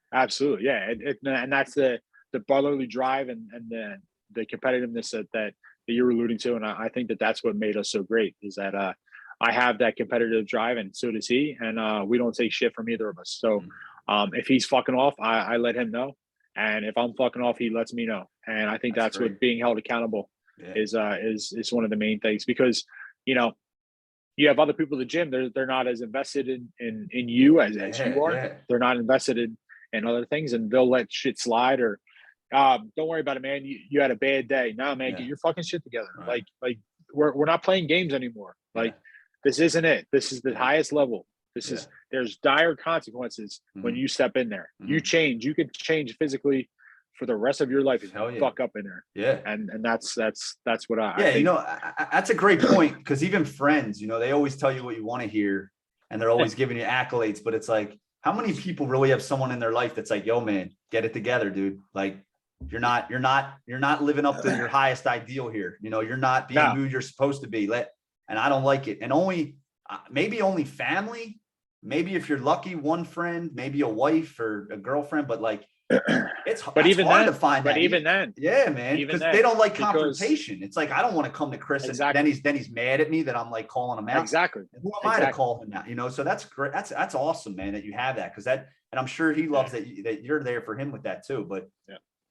Yeah. And that's the brotherly drive and the competitiveness that you're alluding to. And I think that that's what made us so great is that I have that competitive drive and so does he. And we don't take shit from either of us. So if he's fucking off, I let him know. And if I'm fucking off, he lets me know. And I think that's what being held accountable is one of the main things because, you have other people in the gym, they're not as invested in you as you are. Yeah. They're not invested in other things and they'll let shit slide or, don't worry about it, man. You had a bad day. Nah, man, get your fucking shit together. Right. Like we're not playing games anymore. Like this isn't it. This is the highest level. There's dire consequences when you step in there. You change. You can change physically for the rest of your life if Hell you yeah. fuck up in there. Yeah. And that's what I Yeah, think. that's a great point, because even friends, they always tell you what you want to hear, and they're always giving you accolades, but it's like, how many people really have someone in their life that's like, yo, man, get it together, dude. Like, you're not living up to your highest ideal here. You're not being No. who you're supposed to be. And I don't like it. And maybe only family, maybe if you're lucky, one friend, maybe a wife or a girlfriend, but like, it's hard to find that. Even then, yeah, man, because they don't like confrontation. It's like, I don't want to come to Chris and then he's mad at me that I'm like calling him out. Exactly. And who am I to call him out? So that's great. That's awesome, man, that you have that, and I'm sure he loves that you're there for him with that too. But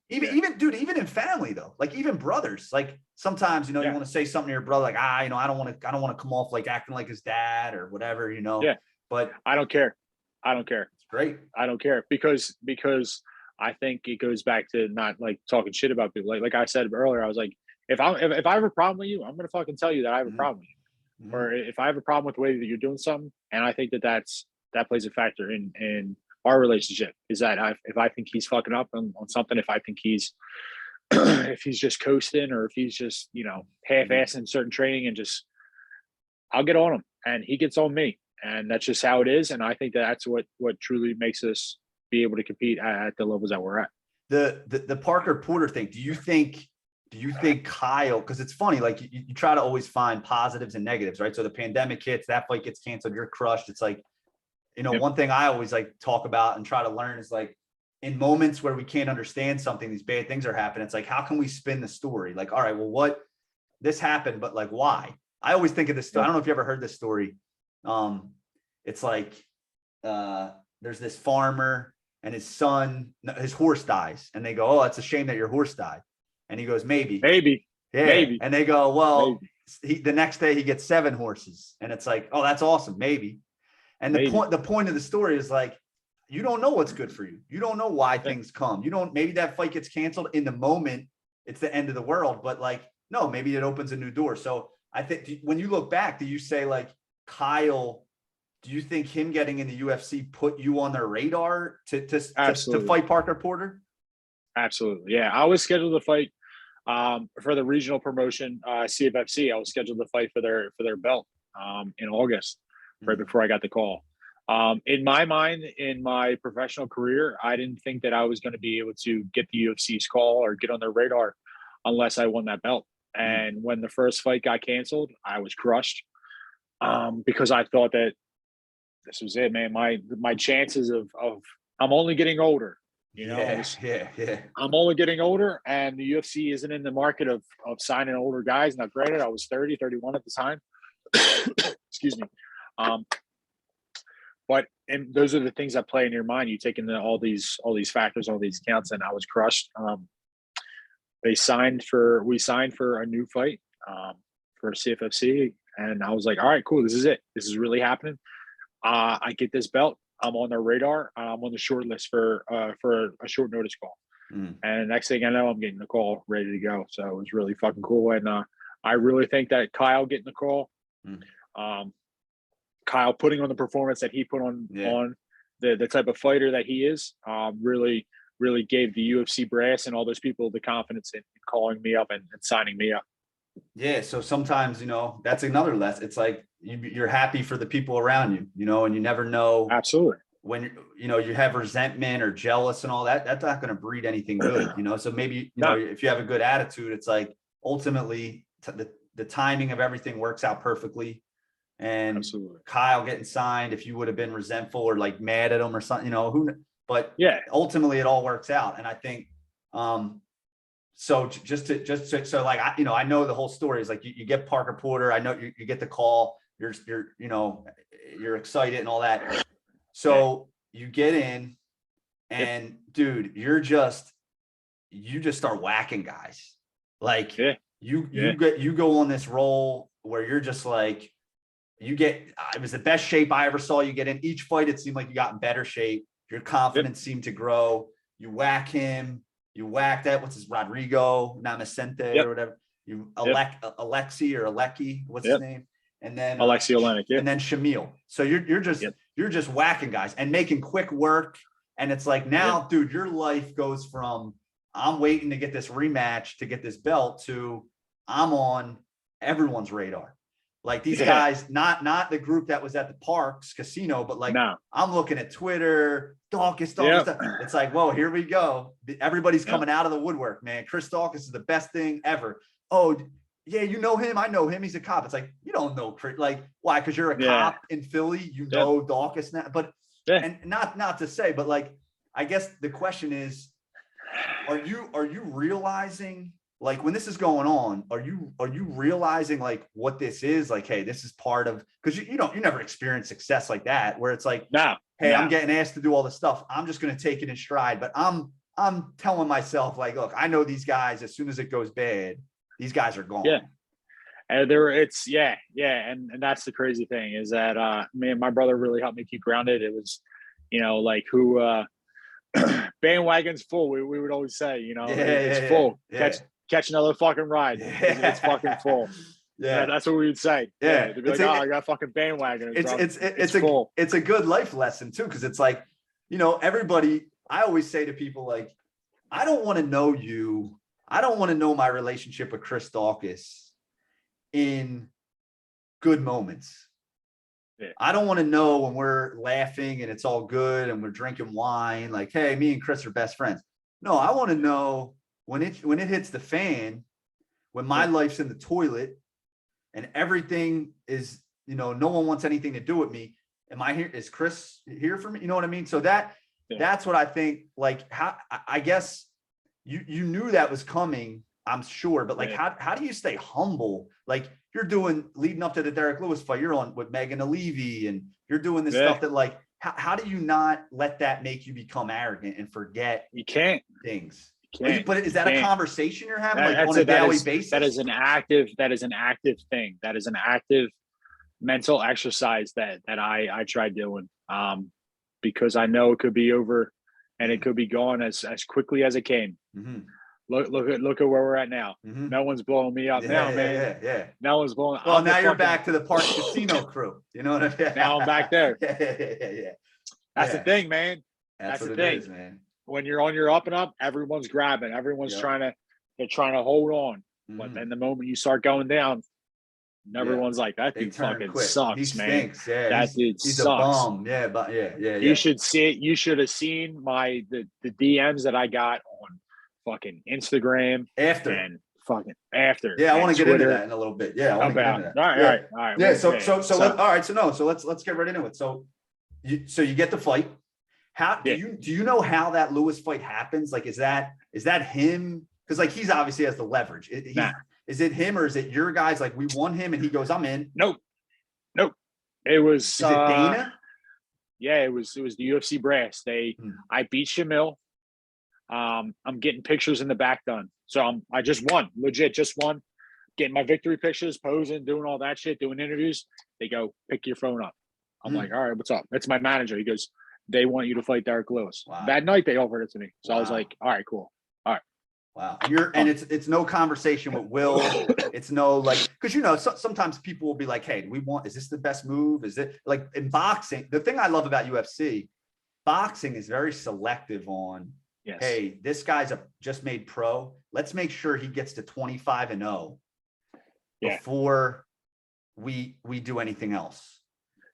even in family though, like even brothers, like sometimes you want to say something to your brother, like I don't want to come off like acting like his dad or whatever, Yeah. But I don't care. It's great. I don't care because I think it goes back to not like talking shit about people. Like I said earlier, I was like, if I have a problem with you, I'm gonna fucking tell you that I have a problem with you. Mm-hmm. Or if I have a problem with the way that you're doing something, and I think that plays a factor in our relationship, is that if I think he's fucking up on something, if I think he's if he's just coasting, or if he's just half-assing certain training, and just I'll get on him and he gets on me, and that's just how it is. And I think that's what truly makes us be able to compete at the levels that we're at. The Parker Porter thing. Do you think Kyle, because it's funny, like you try to always find positives and negatives, right? So the pandemic hits, that fight gets canceled, you're crushed. It's like, one thing I always like talk about and try to learn is like, in moments where we can't understand something, these bad things are happening. It's like, how can we spin the story? Like, all right, well, this happened, but like, why? I always think of this story. I don't know if you ever heard this story. It's like, there's this farmer and his horse dies, and they go, oh, it's a shame that your horse died. And he goes, maybe. Yeah. Maybe. And they go, well, the next day he gets 7 horses, and it's like, oh, that's awesome. Maybe. And the point of the story is like, you don't know what's good for you. You don't know why things come. Maybe that fight gets canceled in the moment. It's the end of the world, but like, no, maybe it opens a new door. So I think when you look back, do you say like Kyle, do you think him getting in the UFC put you on their radar to fight Parker Porter? Absolutely. Yeah. I was scheduled to fight for the regional promotion, CFFC. I was scheduled to fight for their belt in August, right before I got the call. In my mind, in my professional career, I didn't think that I was going to be able to get the UFC's call or get on their radar unless I won that belt. And when the first fight got canceled, I was crushed because I thought that this was it, man. My chances of I'm only getting older, Yeah. I'm only getting older, and the UFC isn't in the market of signing older guys. Now, granted, I was 30, 31 at the time. Excuse me. And those are the things that play in your mind. You take into all these factors, all these accounts, and I was crushed. We signed for a new fight for CFFC, and I was like, all right, cool. This is it. This is really happening. I get this belt. I'm on their radar. I'm on the short list for a short notice call. And next thing I know, I'm getting the call ready to go. So it was really fucking cool. And I really think that Kyle getting the call, Kyle putting on the performance that he put on the type of fighter that he is, really gave the UFC brass and all those people the confidence in calling me up and signing me up. Yeah. So sometimes, that's another lesson. It's like you're happy for the people around you, and you never know. Absolutely. When, you have resentment or jealous and all that, that's not going to breed anything good, So maybe, if you have a good attitude, it's like ultimately the timing of everything works out perfectly. And Absolutely. Kyle getting signed, if you would have been resentful or like mad at him or something, but ultimately it all works out. And I think, so so like, I know the whole story is like, you get Parker Porter. I know you get the call, you're excited and all that. So you get in and dude, you just start whacking guys. Like you go on this roll where you're just like, it was the best shape I ever saw you get in. Each fight, it seemed like you got in better shape. Your confidence seemed to grow. You whack him. You whack that. What's his Rodrigo Namasente or whatever. You Alexi or Alecki. What's his name? And then Alexi Olenek. And then Shamil. So you're just whacking guys and making quick work. And it's like now, dude, your life goes from I'm waiting to get this rematch to get this belt to I'm on everyone's radar. Like these guys, not the group that was at the Parks Casino, but like I'm looking at Twitter, Daukaus. It's like, whoa, here we go. Everybody's coming out of the woodwork, man. Chris Daukaus is the best thing ever. Oh, yeah, you know him. I know him. He's a cop. It's like, you don't know Chris. Like, why? Because you're a cop in Philly. You know Daukaus now. But and not to say, but like, I guess the question is, are you realizing, like, when this is going on, are you realizing like what this is? Like, hey, this is part of, because you never experienced success like that, where it's like, hey, I'm getting asked to do all this stuff. I'm just going to take it in stride. But I'm telling myself, like, look, I know these guys, as soon as it goes bad, these guys are gone. Yeah. And and that's the crazy thing is that my brother really helped me keep grounded. It was, like who bandwagon's full. We would always say, it's full. Catch another fucking ride. It's fucking full. Yeah, that's what we would say. Yeah, to be like, I got fucking bandwagon. It's a good life lesson too, because it's like, everybody. I always say to people, like, I don't want to know you. I don't want to know my relationship with Chris Daukaus in good moments. Yeah. I don't want to know when we're laughing and it's all good and we're drinking wine, like, hey, me and Chris are best friends. No, I want to know when it hits the fan, when my life's in the toilet and everything is, no one wants anything to do with me. Am I here? Is Chris here for me? You know what I mean? So that's what I think, like, how, I guess you knew that was coming, I'm sure, but like, how do you stay humble? Like, you're leading up to the Derek Lewis fight, you're on with Megan Levy and you're doing this stuff that, like, how do you not let that make you become arrogant and forget things? But is that a conversation you're having on a daily basis? That is an active thing. That is an active mental exercise that I tried doing, because I know it could be over and it could be gone as quickly as it came. Mm-hmm. Look at where we're at now. Mm-hmm. No one's blowing me up now, man. Yeah. No one's blowing. Well, now you're back to the Park Casino crew. You know what I mean? Now I'm back there. Yeah. That's the thing, man. That's the thing, man. When you're on your up and up, everyone's grabbing. Everyone's trying to hold on. Mm-hmm. But then the moment you start going down, everyone's like, that dude fucking sucks, man. Stinks. Yeah, that dude he's sucks. A bum. Yeah, but yeah. You should see it. You should have seen the DMs that I got on fucking Instagram after. Yeah, I want to get into that in a little bit. Yeah, I want to get into that. All right. Yeah, so let's get right into it. So you get the fight. How do you know how that Lewis fight happens? Like, is that him? Because, like, he's obviously has the leverage. Is it him or is it your guys? Like, we won him and he goes, I'm in. Nope. It was. Is it Dana? Yeah, it was the UFC brass. I beat Shamil. I'm getting pictures in the back done. So I just won, legit just won, getting my victory pictures, posing, doing all that shit, doing interviews. They go, pick your phone up. I'm like, all right, what's up? It's my manager. He goes, they want you to fight Derek Lewis. Wow. That night they offered it to me. So I was like, all right, cool. All right. Wow. And it's no conversation with Will. It's no, like, because, sometimes people will be like, hey, is this the best move? Is it, like, in boxing? The thing I love about UFC, boxing is very selective on, hey, this guy's just made pro. Let's make sure he gets to 25-0 before we do anything else.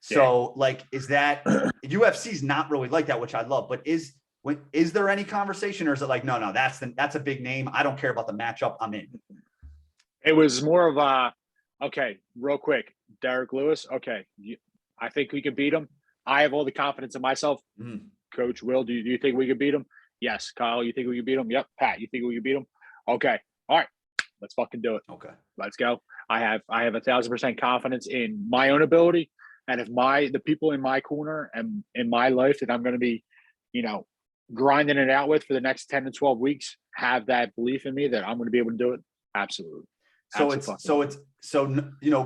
So, like, is that UFC's not really like that, which I love, but is there any conversation, or is it like, no, that's a big name. I don't care about the matchup. I'm in. It was more of okay, real quick, Derek Lewis. Okay. I think we could beat him. I have all the confidence in myself. Coach Will, do you think we could beat him? Yes. Kyle, you think we could beat him? Yep. Pat, you think we could beat him? Okay. All right. Let's fucking do it. Okay. Let's go. I have 1,000% confidence in my own ability. And if the people in my corner and in my life that I'm going to be, grinding it out with for the next 10 to 12 weeks, have that belief in me that I'm going to be able to do it. Absolutely. So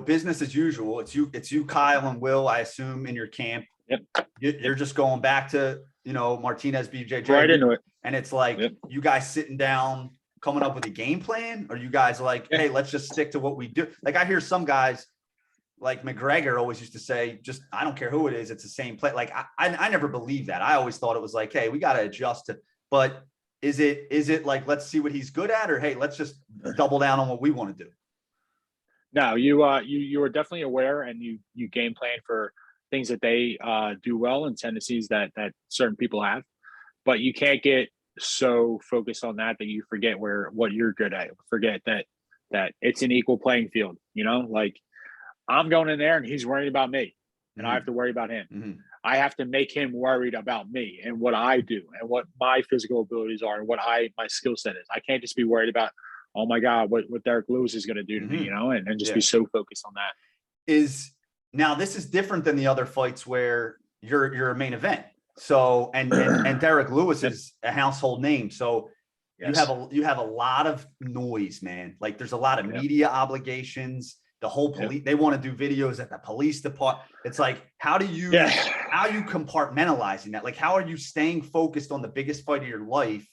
business as usual. It's you, Kyle and Will, I assume, in your camp. Yep. You're just going back to, Martinez, BJJ. Right into it. And it's like, you guys sitting down, coming up with a game plan? Or you guys like, hey, let's just stick to what we do? Like, I hear some guys, like McGregor always used to say, just, I don't care who it is, it's the same play. Like, I never believed that. I always thought it was like, hey, we got to adjust to, but Is it like, let's see what he's good at, or hey, let's just double down on what we want to do? No, you are definitely aware, and you game plan for things that they do well and tendencies that certain people have, but you can't get so focused on that you forget what you're good at. Forget that it's an equal playing field. You know, like I'm going in there and he's worried about me, and I have to worry about him. Mm-hmm. I have to make him worried about me and what I do and what my physical abilities are and what my skill set is. I can't just be worried about, oh my God, what Derek Lewis is going to do to me, you know, and just be so focused on that. Now this is different than the other fights where you're a main event. So, and Derek Lewis is a household name. So you have a lot of noise, man. Like there's a lot of media obligations. The whole police, they want to do videos at the police department. It's like, how are you compartmentalizing that? Like, how are you staying focused on the biggest fight of your life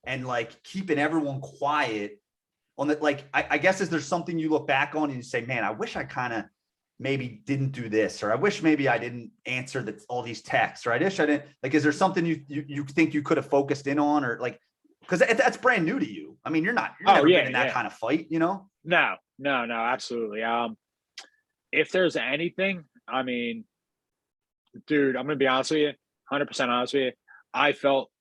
and like keeping everyone quiet on that? Like, I guess, is there something you look back on and you say, man, I wish I kind of maybe didn't do this, or I wish maybe I didn't answer all these texts, or I wish I didn't, like, is there something you think you could have focused in on, or like, because that's brand new to you. I mean, you're never been in that kind of fight, you know? No, absolutely. If there's anything, I mean, dude, I'm gonna be honest with you, 100% honest with you. I felt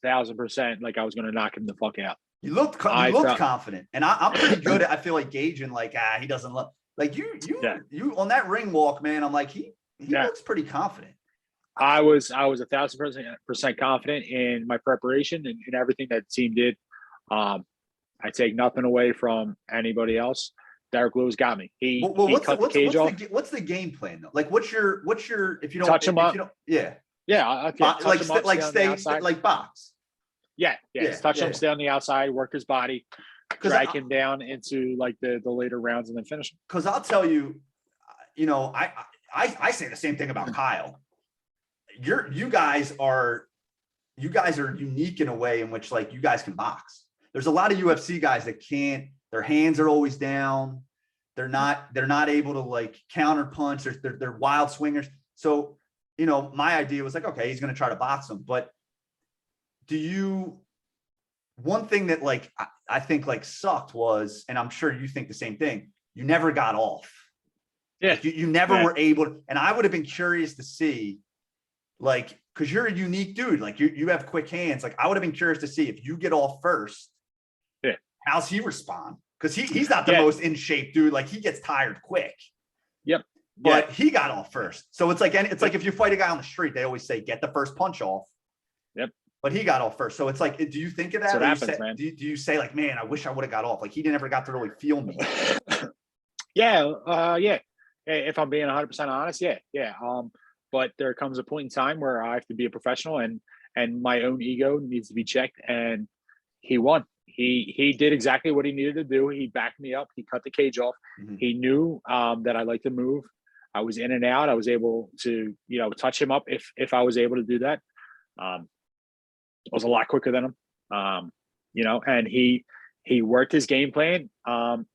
1,000% like I was gonna knock him the fuck out. You looked confident, and I'm pretty good at, I feel like, gauging like, he doesn't look like you on that ring walk, man. I'm like, he looks pretty confident. I was 1,000% confident in my preparation and in everything that the team did. I take nothing away from anybody else. Derek Lewis got me. He cut the cage off. What's the game plan though? Like, what's your if you don't touch him up? Yeah. Like box. Yeah. Touch him, stay on the outside, work his body, drag him down into like the later rounds, and then finish him. Because I'll tell you, you know, I say the same thing about Kyle. You guys are unique in a way in which, like, you guys can box. There's a lot of UFC guys that can't. Their hands are always down. They're not able to like counter punch. They're wild swingers. So, you know, my idea was like, okay, he's going to try to box them. But one thing that like I think like sucked was, and I'm sure you think the same thing, you never got off. Yeah. Like, you never were able to, and I would have been curious to see, like, because you're a unique dude, like you have quick hands. Like, I would have been curious to see if you get off first, how's he respond? Because he's not the most in shape dude. Like, he gets tired quick. Yep. But he got off first. So it's like like if you fight a guy on the street, they always say, get the first punch off. Yep. But he got off first. So it's like, do you think of that? That's what happens, man. Do you say like, man, I wish I would have got off? Like, he never got to really feel me. Yeah. If I'm being 100% honest, yeah. But there comes a point in time where I have to be a professional, and my own ego needs to be checked. And he won. He did exactly what he needed to do. He backed me up. He cut the cage off. Mm-hmm. He knew that I like to move. I was in and out. I was able to, you know, touch him up if I was able to do that. I was a lot quicker than him. You know, and he worked his game plan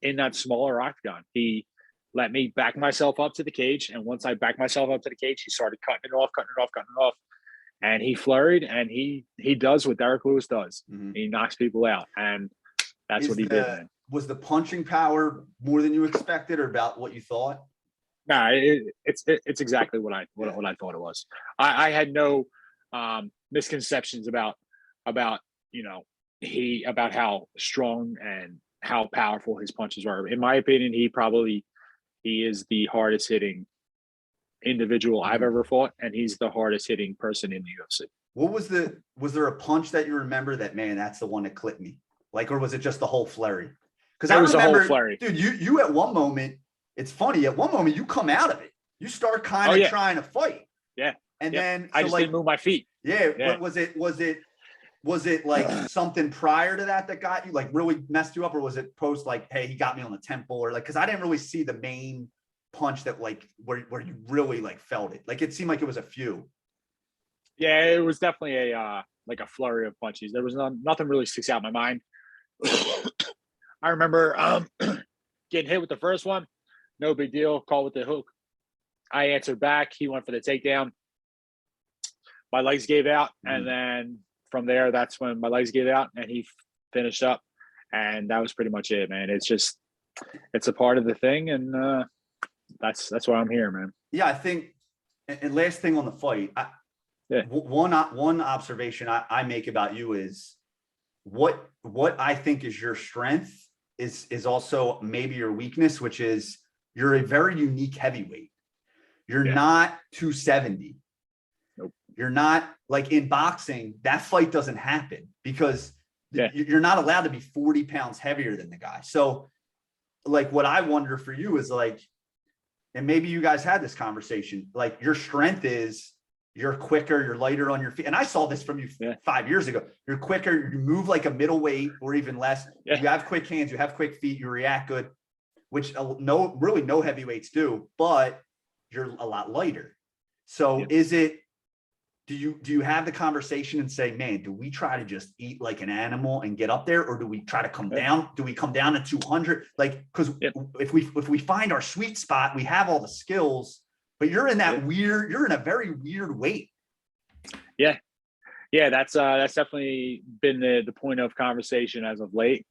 in that smaller octagon. He let me back myself up to the cage, and once I backed myself up to the cage, he started cutting it off. And he flurried, and he does what Derek Lewis does. Mm-hmm. He knocks people out, and that's what he did. Man. Was the punching power more than you expected, or about what you thought? No, it's exactly what I thought it was. I had no misconceptions about you know about how strong and how powerful his punches were. In my opinion, he is the hardest hitting individual I've ever fought, and he's the hardest hitting person in the UFC. What was there a punch that you remember that, man, that's the one that clipped me? Like, or was it just the whole flurry? Because I remember, the whole flurry. Dude, you at one moment, it's funny, at one moment you come out of it. You start kind of trying to fight. Yeah. And then I just didn't move my feet. Yeah. Was it like something prior to that got you, like, really messed you up, or was it post, like, hey, he got me on the temple, or like, because I didn't really see the main punch that, like, where you really like felt it. Like, it seemed like it was a few. Yeah, it was definitely a like a flurry of punches. There was nothing really sticks out in my mind. I remember getting hit with the first one, no big deal, call with the hook. I answered back. He went for the takedown. My legs gave out, and then from there, that's when my legs gave out and he finished up, and that was pretty much it, man. It's a part of the thing, and that's why I'm here, man. Yeah, I think. And last thing on the fight, one observation I make about you is what I think is your strength is also maybe your weakness, which is you're a very unique heavyweight. You're not 270. Nope. You're not like in boxing, that fight doesn't happen because you're not allowed to be 40 pounds heavier than the guy. So like what I wonder for you is like, and maybe you guys had this conversation, like your strength is you're quicker, you're lighter on your feet. And I saw this from you 5 years ago. You're quicker, you move like a middleweight or even less. You have quick hands, you have quick feet, you react good, which no heavyweights do, but you're a lot lighter. So do you have the conversation and say, man, do we try to just eat like an animal and get up there? Or do we try to come down? Do we come down to 200? Like, because if we find our sweet spot, we have all the skills, but you're in that you're in a very weird weight. Yeah. That's definitely been the point of conversation as of late.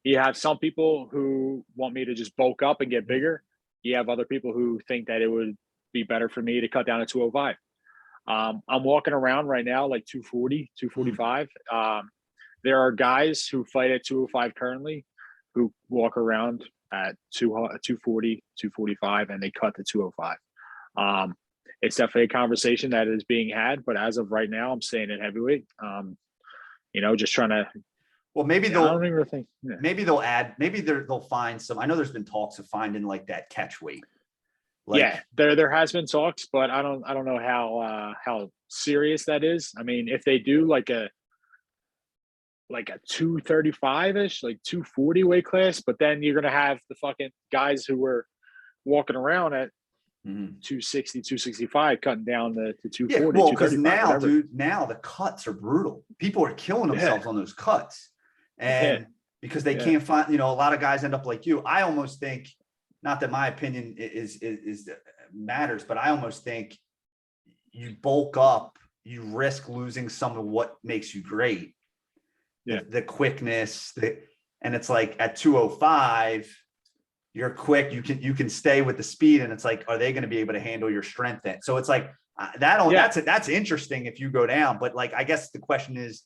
You have some people who want me to just bulk up and get bigger. You have other people who think that it would be better for me to cut down to 205. I'm walking around right now like 240, 245. There are guys who fight at 205 currently who walk around at 240, 245, and they cut to 205. It's definitely a conversation that is being had, but as of right now, I'm staying at heavyweight. Just trying to. Well, maybe I don't even think. Yeah. Maybe they'll add. Maybe they'll find some. I know there's been talks of finding like that catch weight. Like, there has been talks, but I don't know how serious that is. I mean, if they do like a 235-ish, like 240 weight class, but then you're gonna have the fucking guys who were walking around at 260, 265, cutting down to 240. Yeah, well, because now, dude, now the cuts are brutal. People are killing themselves on those cuts, and because they can't find, a lot of guys end up like you. I almost think. Not that my opinion is matters, but I almost think you bulk up, you risk losing some of what makes you great. Yeah. The quickness, and it's like at 205, you're quick, you can stay with the speed, and it's like, are they going to be able to handle your strength then? So it's like that's interesting if you go down, but like I guess the question is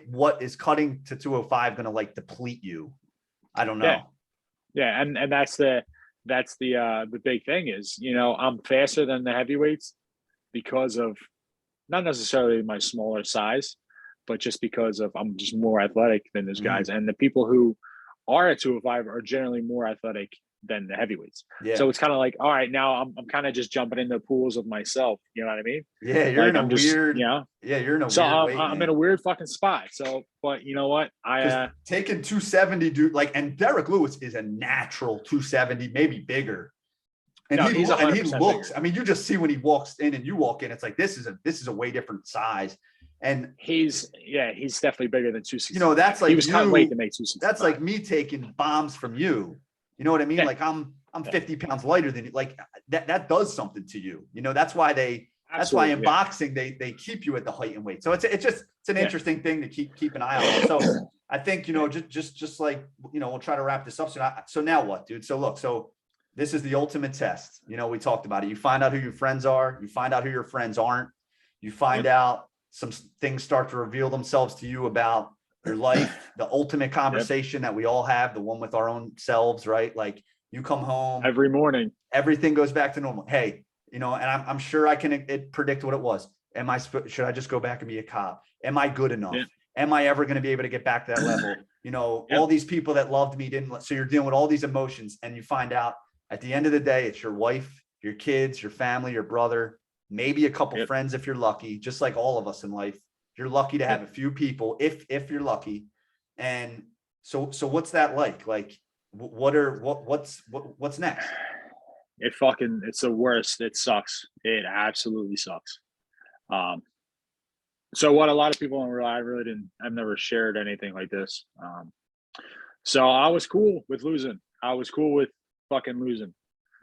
what is cutting to 205 going to like deplete you? I don't know. Yeah, and that's the big thing is, I'm faster than the heavyweights because of not necessarily my smaller size, but just because of I'm just more athletic than those guys. And the people who are at 205 are generally more athletic than the heavyweights. Yeah. So it's kind of like, all right, now I'm kind of just jumping into pools of myself. You know what I mean? Yeah, you're in a weird. Yeah, you're in a so weird weight, I'm in a weird fucking spot. So, but you know what? Taking 270, dude. Like, and Derek Lewis is a natural 270, maybe bigger. And he looks. Bigger. I mean, you just see when he walks in and you walk in, it's like this is a way different size. And he's definitely bigger than 260. That's like he was cut weight to make 260. That's like me taking bombs from you. You know what I mean? Yeah. Like I'm 50 pounds lighter than you. Like that does something to you. That's why that's why in boxing they keep you at the height and weight. So it's an interesting thing to keep an eye on. So I think just like we'll try to wrap this up. So now what, dude? So this is the ultimate test. We talked about it. You find out who your friends are. You find out who your friends aren't. You find out some things start to reveal themselves to you about your life, the ultimate conversation that we all have, the one with our own selves, right? Like you come home every morning, everything goes back to normal. Hey, and I'm sure I can predict what it was. Should I just go back and be a cop? Am I good enough? Yeah. Am I ever going to be able to get back to that level? All these people that loved me didn't. So you're dealing with all these emotions, and you find out at the end of the day, it's your wife, your kids, your family, your brother, maybe a couple friends if you're lucky, just like all of us in life. You're lucky to have a few people if you're lucky. And so what's that like? Like what's next? It's the worst. It sucks. It absolutely sucks. So what a lot of people don't realize, I've never shared anything like this. So I was cool with losing. I was cool with fucking losing.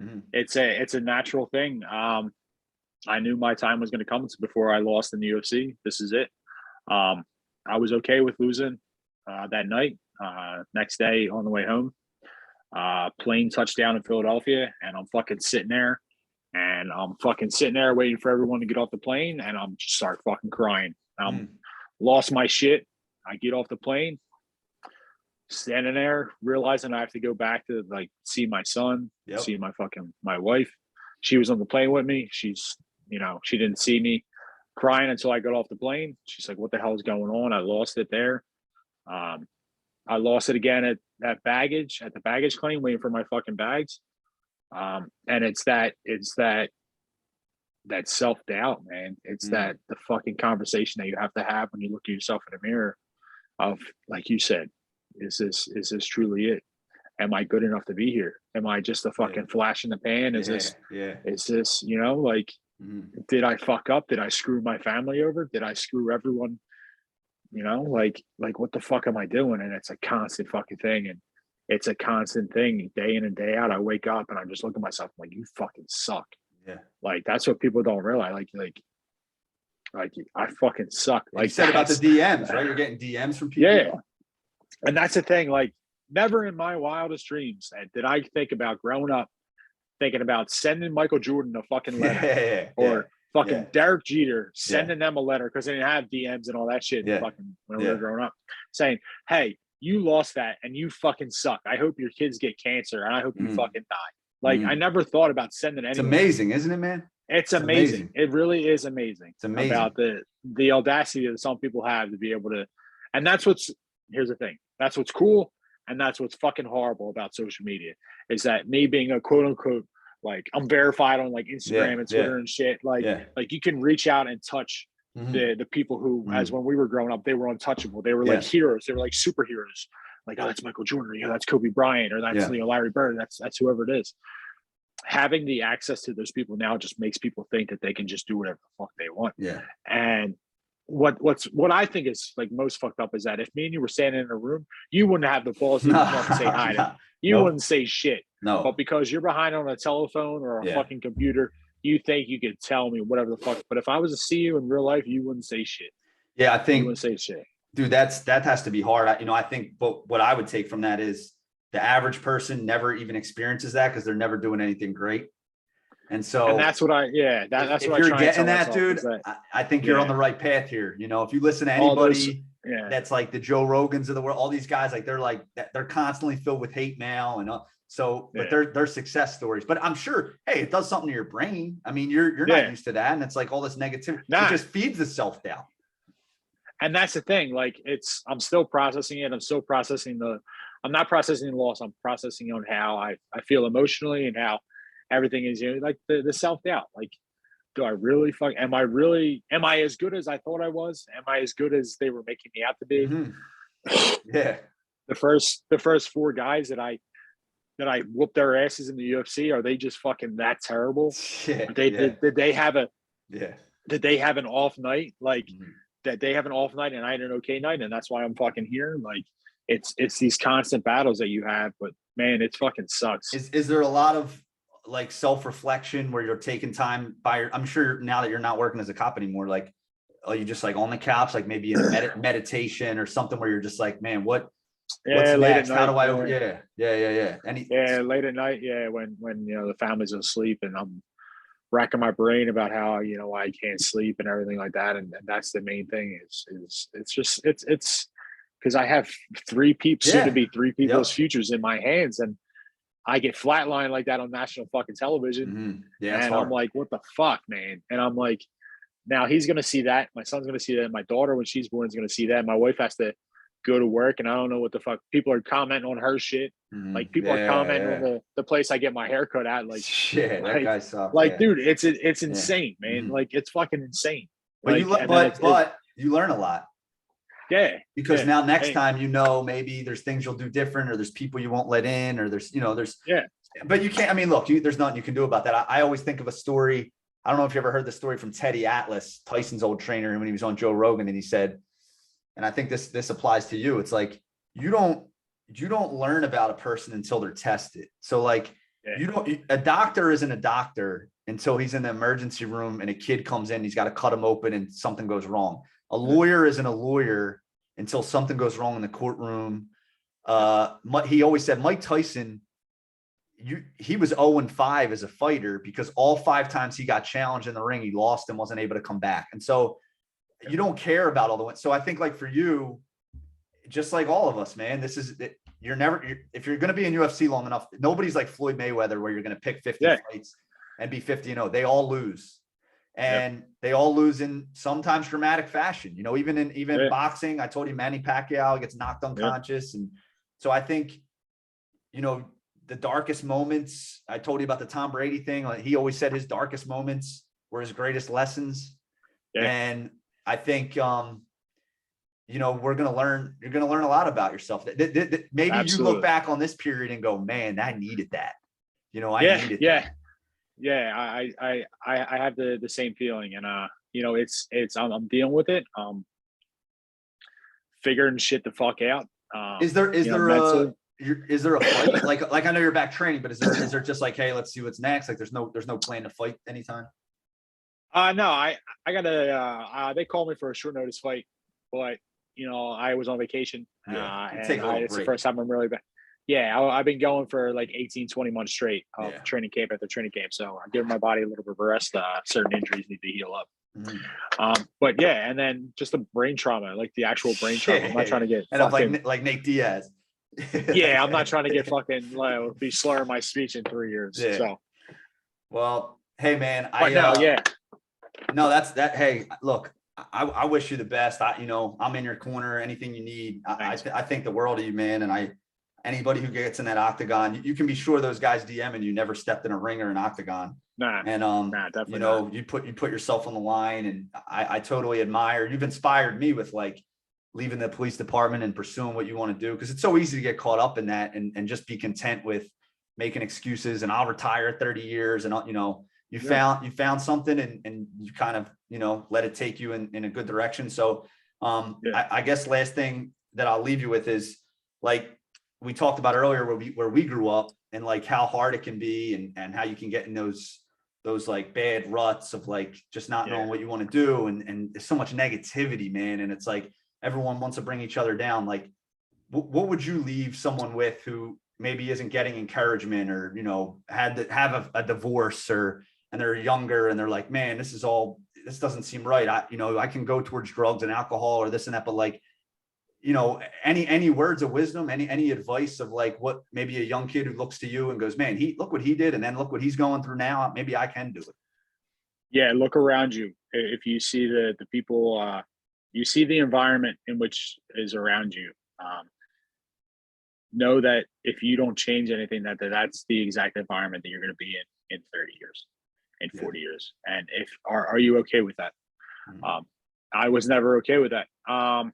Mm-hmm. It's a natural thing. I knew my time was going to come before I lost in the UFC. This is it. I was okay with losing that night. Next day on the way home, plane touchdown in Philadelphia, and I'm fucking sitting there. And I'm fucking sitting there waiting for everyone to get off the plane, and I'm just start fucking crying. Lost my shit. I get off the plane, standing there, realizing I have to go back to like see my son, see my wife. She was on the plane with me. She's, she didn't see me crying until I got off the plane. She's like, "What the hell is going on?" I lost it there. I lost it again at the baggage claim, waiting for my fucking bags. And it's that self-doubt, man. It's that the fucking conversation that you have to have when you look at yourself in the mirror of, like you said, is this truly it? Am I good enough to be here? Am I just a fucking flash in the pan? Is this, like, did I fuck up? Did I screw my family over? Did I screw everyone? Like what the fuck am I doing? And it's a constant fucking thing. And it's a constant thing day in and day out. I wake up and I just look at myself like, you fucking suck. Yeah. Like, that's what people don't realize. Like I fucking suck. Like you said about the DMs, right? You're getting DMs from people. Yeah. And that's the thing. Like, never in my wildest dreams did I think about growing up thinking about sending Michael Jordan a fucking letter or fucking Derek Jeter, sending them a letter because they didn't have DMs and all that shit fucking when we were growing up, saying, "Hey, you lost that and you fucking suck. I hope your kids get cancer and I hope you fucking die." Like, I never thought about sending anyone. It's amazing, isn't it, man? It's amazing. It really is amazing. It's amazing about the audacity that some people have to be able to, and here's the thing. That's what's cool. And that's what's fucking horrible about social media is that me being a quote unquote, like, I'm verified on like Instagram and Twitter and shit. Like you can reach out and touch the people who, as when we were growing up, they were untouchable. They were like heroes. They were like superheroes. Like, oh, that's Michael Jordan. That's Kobe Bryant, or that's Larry Bird. That's whoever it is. Having the access to those people now just makes people think that they can just do whatever the fuck they want. Yeah. And what I think is like most fucked up is that if me and you were standing in a room, you wouldn't have the balls to say hi to them. You wouldn't say shit. No. But because you're behind on a telephone or a fucking computer, you think you could tell me whatever the fuck. But if I was to see you in real life, you wouldn't say shit. Yeah, I think you wouldn't say shit. Dude, that has to be hard. I think, but what I would take from that is the average person never even experiences that because they're never doing anything great. And so that's what that's what you're getting that, dude. I think you're on the right path here. If you listen to anybody that's like the Joe Rogans of the world, all these guys, like they're constantly filled with hate mail and but they're success stories. But I'm sure, hey, it does something to your brain. I mean, you're not used to that, and it's like all this negativity. It just feeds the self-doubt. And that's the thing. Like, I'm still processing it. I'm still processing I'm not processing the loss. I'm processing on how I feel emotionally and how everything is, like the self-doubt. Like, do I really am I as good as I thought I was? Am I as good as they were making me out to be? Yeah. The first four guys that I whooped their asses in the UFC, are they just fucking that terrible? Did they have an off night? Like, that they have an off night and I had an okay night, and that's why I'm fucking here. Like, it's these constant battles that you have, but man, it fucking sucks. Is there a lot of like self-reflection where you're taking time I'm sure now that you're not working as a cop anymore, like, are you just like on the couch, like maybe in a meditation or something where you're just like, man, what's next? How do I over? Late at night. Yeah. When the family's asleep and I'm racking my brain about how, I can't sleep and everything like that. And that's the main thing is it's because I have soon to be three people's futures in my hands. And I get flatlined like that on national fucking television. And I'm like, what the fuck, man? And I'm like, now he's going to see that. My son's going to see that. My daughter, when she's born, is going to see that. My wife has to go to work, and I don't know what the fuck. People are commenting on her shit. Like, people are commenting on the place I get my hair cut at. Like, shit, that guy sucks. Like, dude, it's insane, man. Like, it's fucking insane. But you learn a lot. Yeah. Because now next time, maybe there's things you'll do different, or there's people you won't let in, or there's but you can't, look, there's nothing you can do about that. I always think of a story. I don't know if you ever heard the story from Teddy Atlas, Tyson's old trainer, when he was on Joe Rogan, and he said, and I think this applies to you. It's like, you don't learn about a person until they're tested. So like, a doctor isn't a doctor until he's in the emergency room and a kid comes in, he's got to cut him open and something goes wrong. A lawyer isn't a lawyer until something goes wrong in the courtroom. He always said Mike Tyson, he was 0-5 as a fighter because all 5 times he got challenged in the ring, he lost and wasn't able to come back. And so you don't care about all the wins. So I think like for you, just like all of us, man, if you're going to be in UFC long enough, nobody's like Floyd Mayweather where you're going to pick 50 fights and be 50-0. They all lose. And they all lose in sometimes dramatic fashion, even in boxing. I told you Manny Pacquiao gets knocked unconscious. And so I think, the darkest moments, I told you about the Tom Brady thing. Like he always said his darkest moments were his greatest lessons. And I think, you're going to learn a lot about yourself. Maybe Absolutely. You look back on this period and go, man, I needed that. I needed that. Yeah, I have the same feeling, and I'm dealing with it. Figuring shit the fuck out. Is there a fight? like I know you're back training, but is there just like, hey, let's see what's next? Like there's no plan to fight anytime? No, I gotta they called me for a short notice fight, but I was on vacation. And it's the first time I'm really back. Yeah, I've been going for like 18, 20 months straight of training camp after training camp. So I'm giving my body a little bit of a rest. Certain injuries need to heal up. But yeah, and then just the brain trauma, like the actual brain trauma. I'm not trying to get like Nate Diaz. Yeah, I'm not trying to get be slurring my speech in 3 years. Yeah. So, well, hey man, Hey, look, I wish you the best. I'm in your corner. Anything you need, I think the world of you, man. And anybody who gets in that octagon, you can be sure those guys DMing you never stepped in a ring or an octagon. Definitely not. you put yourself on the line, and I totally admire. You've inspired me with like leaving the police department and pursuing what you want to do, because it's so easy to get caught up in that and just be content with making excuses. And I'll retire at 30 years, and you found something, and you kind of let it take you in a good direction. So I guess last thing that I'll leave you with is like we talked about earlier where we grew up, and like how hard it can be, and how you can get in those like bad ruts of like just not knowing what you want to do, and there's so much negativity, man. And it's like everyone wants to bring each other down. Like what would you leave someone with who maybe isn't getting encouragement, or had to have a divorce, and they're younger and they're like, man, this doesn't seem right. I can go towards drugs and alcohol or this and that, but like any words of wisdom, any advice of like what maybe a young kid who looks to you and goes, man, look what he did, and then look what he's going through now, maybe I can do it. Yeah, look around you. If you see the people, you see the environment in which is around you, know that if you don't change anything, that's the exact environment that you're going to be in 30 years, in 40 years. And are you okay with that? I was never okay with that. I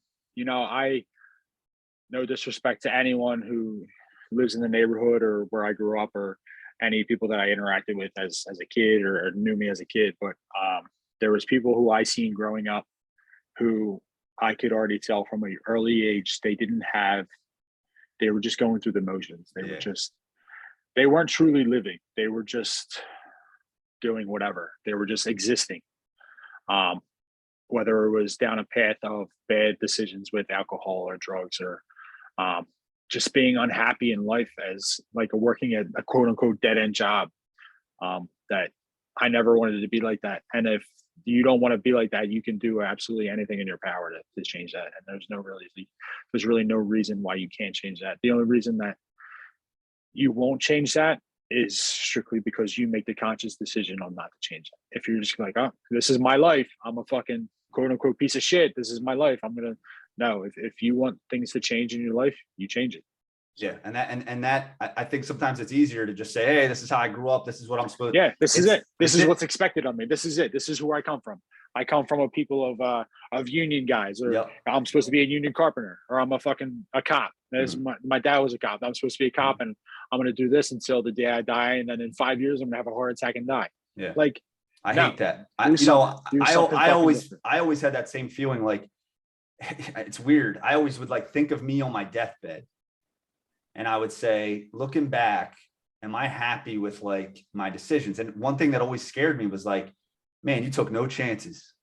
no disrespect to anyone who lives in the neighborhood or where I grew up, or any people that I interacted with as a kid or knew me as a kid. But there was people who I seen growing up who I could already tell from an early age, they were just going through the motions. They weren't truly living. They were just doing whatever. They were just existing. Whether it was down a path of bad decisions with alcohol or drugs, or just being unhappy in life, as like working at a quote unquote dead end job, that I never wanted to be like that. And if you don't want to be like that, you can do absolutely anything in your power to change that. And there's really no reason why you can't change that. The only reason that you won't change that is strictly because you make the conscious decision on not to change it. If you're just like, oh, this is my life, I'm a fucking quote unquote piece of shit, this is my life, no, if you want things to change in your life, you change it. Yeah. And that I think sometimes it's easier to just say, hey, this is how I grew up, this is what I'm supposed to. Yeah, this is what's expected of me. This is it. This is who I come from. I come from a people of union guys, or I'm supposed to be a union carpenter, or I'm a cop. My dad was a cop. I'm supposed to be a cop, and I'm going to do this until the day I die. And then in 5 years, I'm going to have a heart attack and die. Yeah. Like, I hate that. I always had that same feeling. Like, it's weird. I always would like think of me on my deathbed, and I would say, looking back, am I happy with like my decisions? And one thing that always scared me was like, man, you took no chances.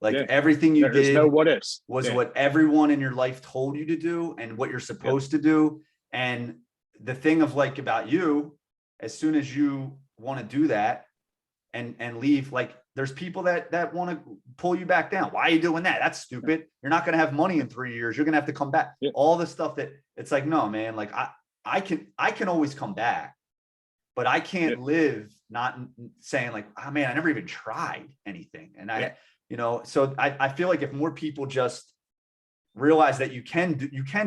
Like everything you There's did no what ifs. was what everyone in your life told you to do and what you're supposed to do. And the thing of like about you, as soon as you want to do that and leave, like there's people that want to pull you back down. Why are you doing that? That's stupid. You're not going to have money in 3 years. You're going to have to come back. All the stuff that it's like, no, man, like I can always come back, but I can't live not saying like, oh man, I never even tried anything. And so I feel like if more people just realize that you can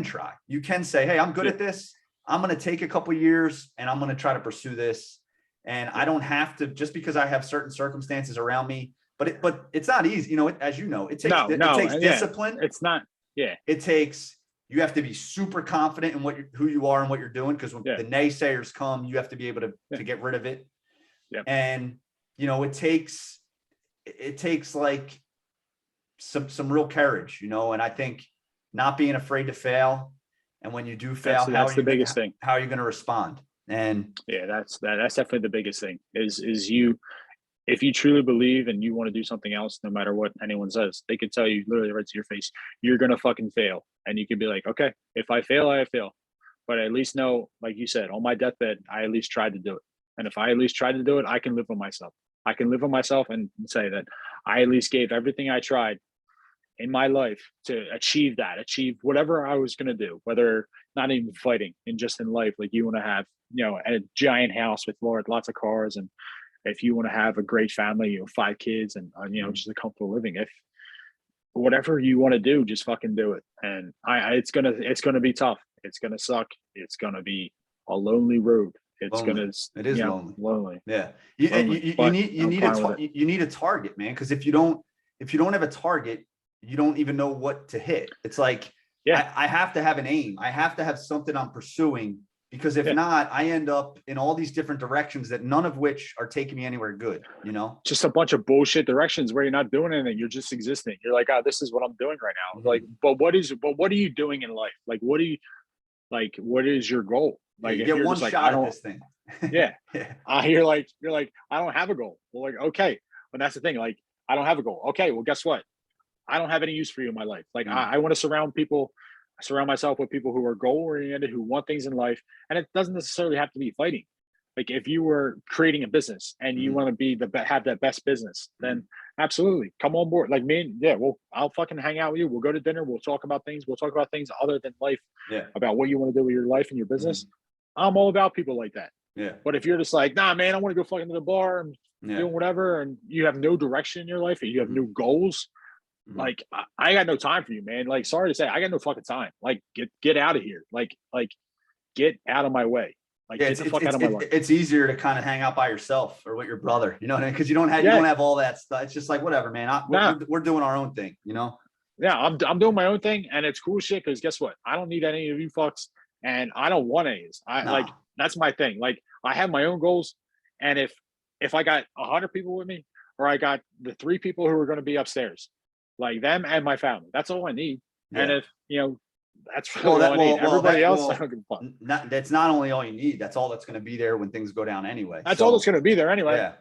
try, you can say, hey, I'm good at this. I'm going to take a couple of years and I'm going to try to pursue this. And I don't have to, just because I have certain circumstances around me, but it's not easy. As you know, it takes discipline. It's not. Yeah. You have to be super confident in who you are and what you're doing. Cause when the naysayers come, you have to be able to get rid of it. Yeah. And it takes like some real courage, and I think not being afraid to fail. And when you do fail, that's the biggest thing. How are you going to respond? And that's definitely the biggest thing is you, if you truly believe and you want to do something else, no matter what anyone says, they could tell you literally right to your face, you're going to fucking fail. And you could be like, okay, if I fail, I fail. But I at least know, like you said, on my deathbed, I at least tried to do it. And if I at least tried to do it, I can live with myself. I can live with myself and say that I at least gave everything I tried in my life to achieve whatever I was going to do, whether not even fighting and just in life. Like you want to have, a giant house with lots of cars. And if you want to have a great family, 5 kids and, just a comfortable living, if whatever you want to do, just fucking do it. And it's going to be tough. It's going to suck. It's going to be a lonely road. It is lonely. Yeah. You need a target, man. Cause if you don't have a target, you don't even know what to hit. It's like, I have to have an aim. I have to have something I'm pursuing, because if not, I end up in all these different directions that none of which are taking me anywhere good, Just a bunch of bullshit directions where you're not doing anything. You're just existing. You're like, oh, this is what I'm doing right now. Mm-hmm. Like, but what are you doing in life? Like, what is your goal? Like, you get one shot at this thing. Yeah. You're like, I don't have a goal. Well, like, okay. But that's the thing. Like, I don't have a goal. Okay. Well, guess what? I don't have any use for you in my life. Like I want to surround myself with people who are goal oriented, who want things in life. And it doesn't necessarily have to be fighting. Like if you were creating a business and you want to have that best business, then absolutely come on board. Like me, I'll fucking hang out with you. We'll go to dinner. We'll talk about things. We'll talk about things other than life, about what you want to do with your life and your business. I'm all about people like that. Yeah. But if you're just like, nah, man, I want to go fucking to the bar and doing whatever, and you have no direction in your life, and you have no goals, like I got no time for you, man. Like, sorry to say, I got no fucking time. Like, get out of here. Like get out of my way. Like, get the fuck out of my life. It's easier to kind of hang out by yourself or with your brother, you know what I mean? Because you don't have all that stuff. It's just like whatever, man. We're doing our own thing, Yeah, I'm doing my own thing, and it's cool shit. Because guess what? I don't need any of you fucks, and I don't want any. Like that's my thing. Like I have my own goals, and if I got 100 people with me, or I got the 3 people who are going to be upstairs, like them and my family, that's all I need. And if that's really all I need. Everybody else, I don't give a fuck. That's not only all you need. That's all that's going to be there when things go down anyway. That's all that's going to be there anyway. Yeah,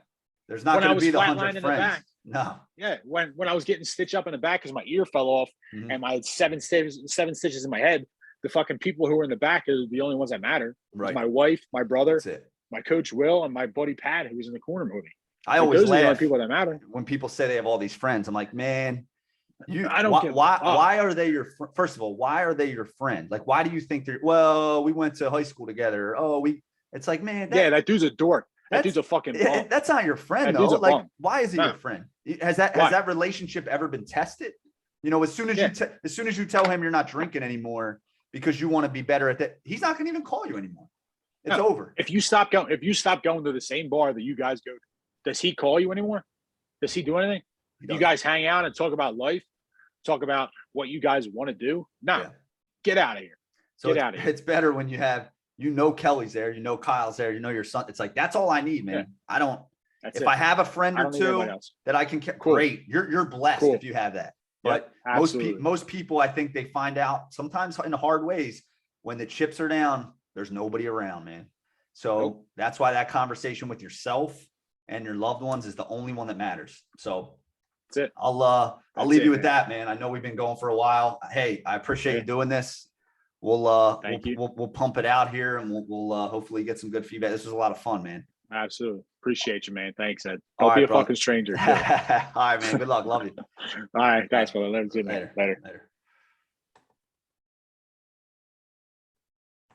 there's not going to be the 100 friends. No. Yeah, when I was getting stitched up in the back because my ear fell off and I had 7 stitches in my head, the fucking people who were in the back are the only ones that matter. Right. My wife, my brother, my coach Will, and my buddy Pat, who was in the corner movie. I always laugh are the only people that matter. When people say they have all these friends. I'm like, man, I don't why are they your first of all, why are they your friend? Like, why do you think we went to high school together? It's like, man, that dude's a dork. That dude's a fucking bum. That's not your friend though. Like, why is he your friend? Has that relationship ever been tested? As soon as you tell him you're not drinking anymore because you want to be better at that, he's not going to even call you anymore. It's over. If you stop going to the same bar that you guys go to, does he call you anymore? Does he do anything? You guys hang out and talk about life, talk about what you guys want to do. No, get out of here. Get out of here. It's better when you have, Kelly's there, Kyle's there, your son. It's like, that's all I need, man. Yeah. I have a friend or two that I can, great. You're blessed if you have that. But most people, I think they find out sometimes in hard ways when the chips are down, there's nobody around, man. So that's why that conversation with yourself and your loved ones is the only one that matters. So That's it. I'll That's leave it, you with man. that, man. I know we've been going for a while. Hey, I appreciate Yeah. you doing this. We'll Thank you. we'll pump it out here, and we'll hopefully get some good feedback. This was a lot of fun, man. Absolutely. Appreciate you, man. Thanks, Ed. All Don't be right, a brother. fucking stranger. All right, man. Good luck. Love you. All right. Thanks, brother. Later, man. Later. Later. Later.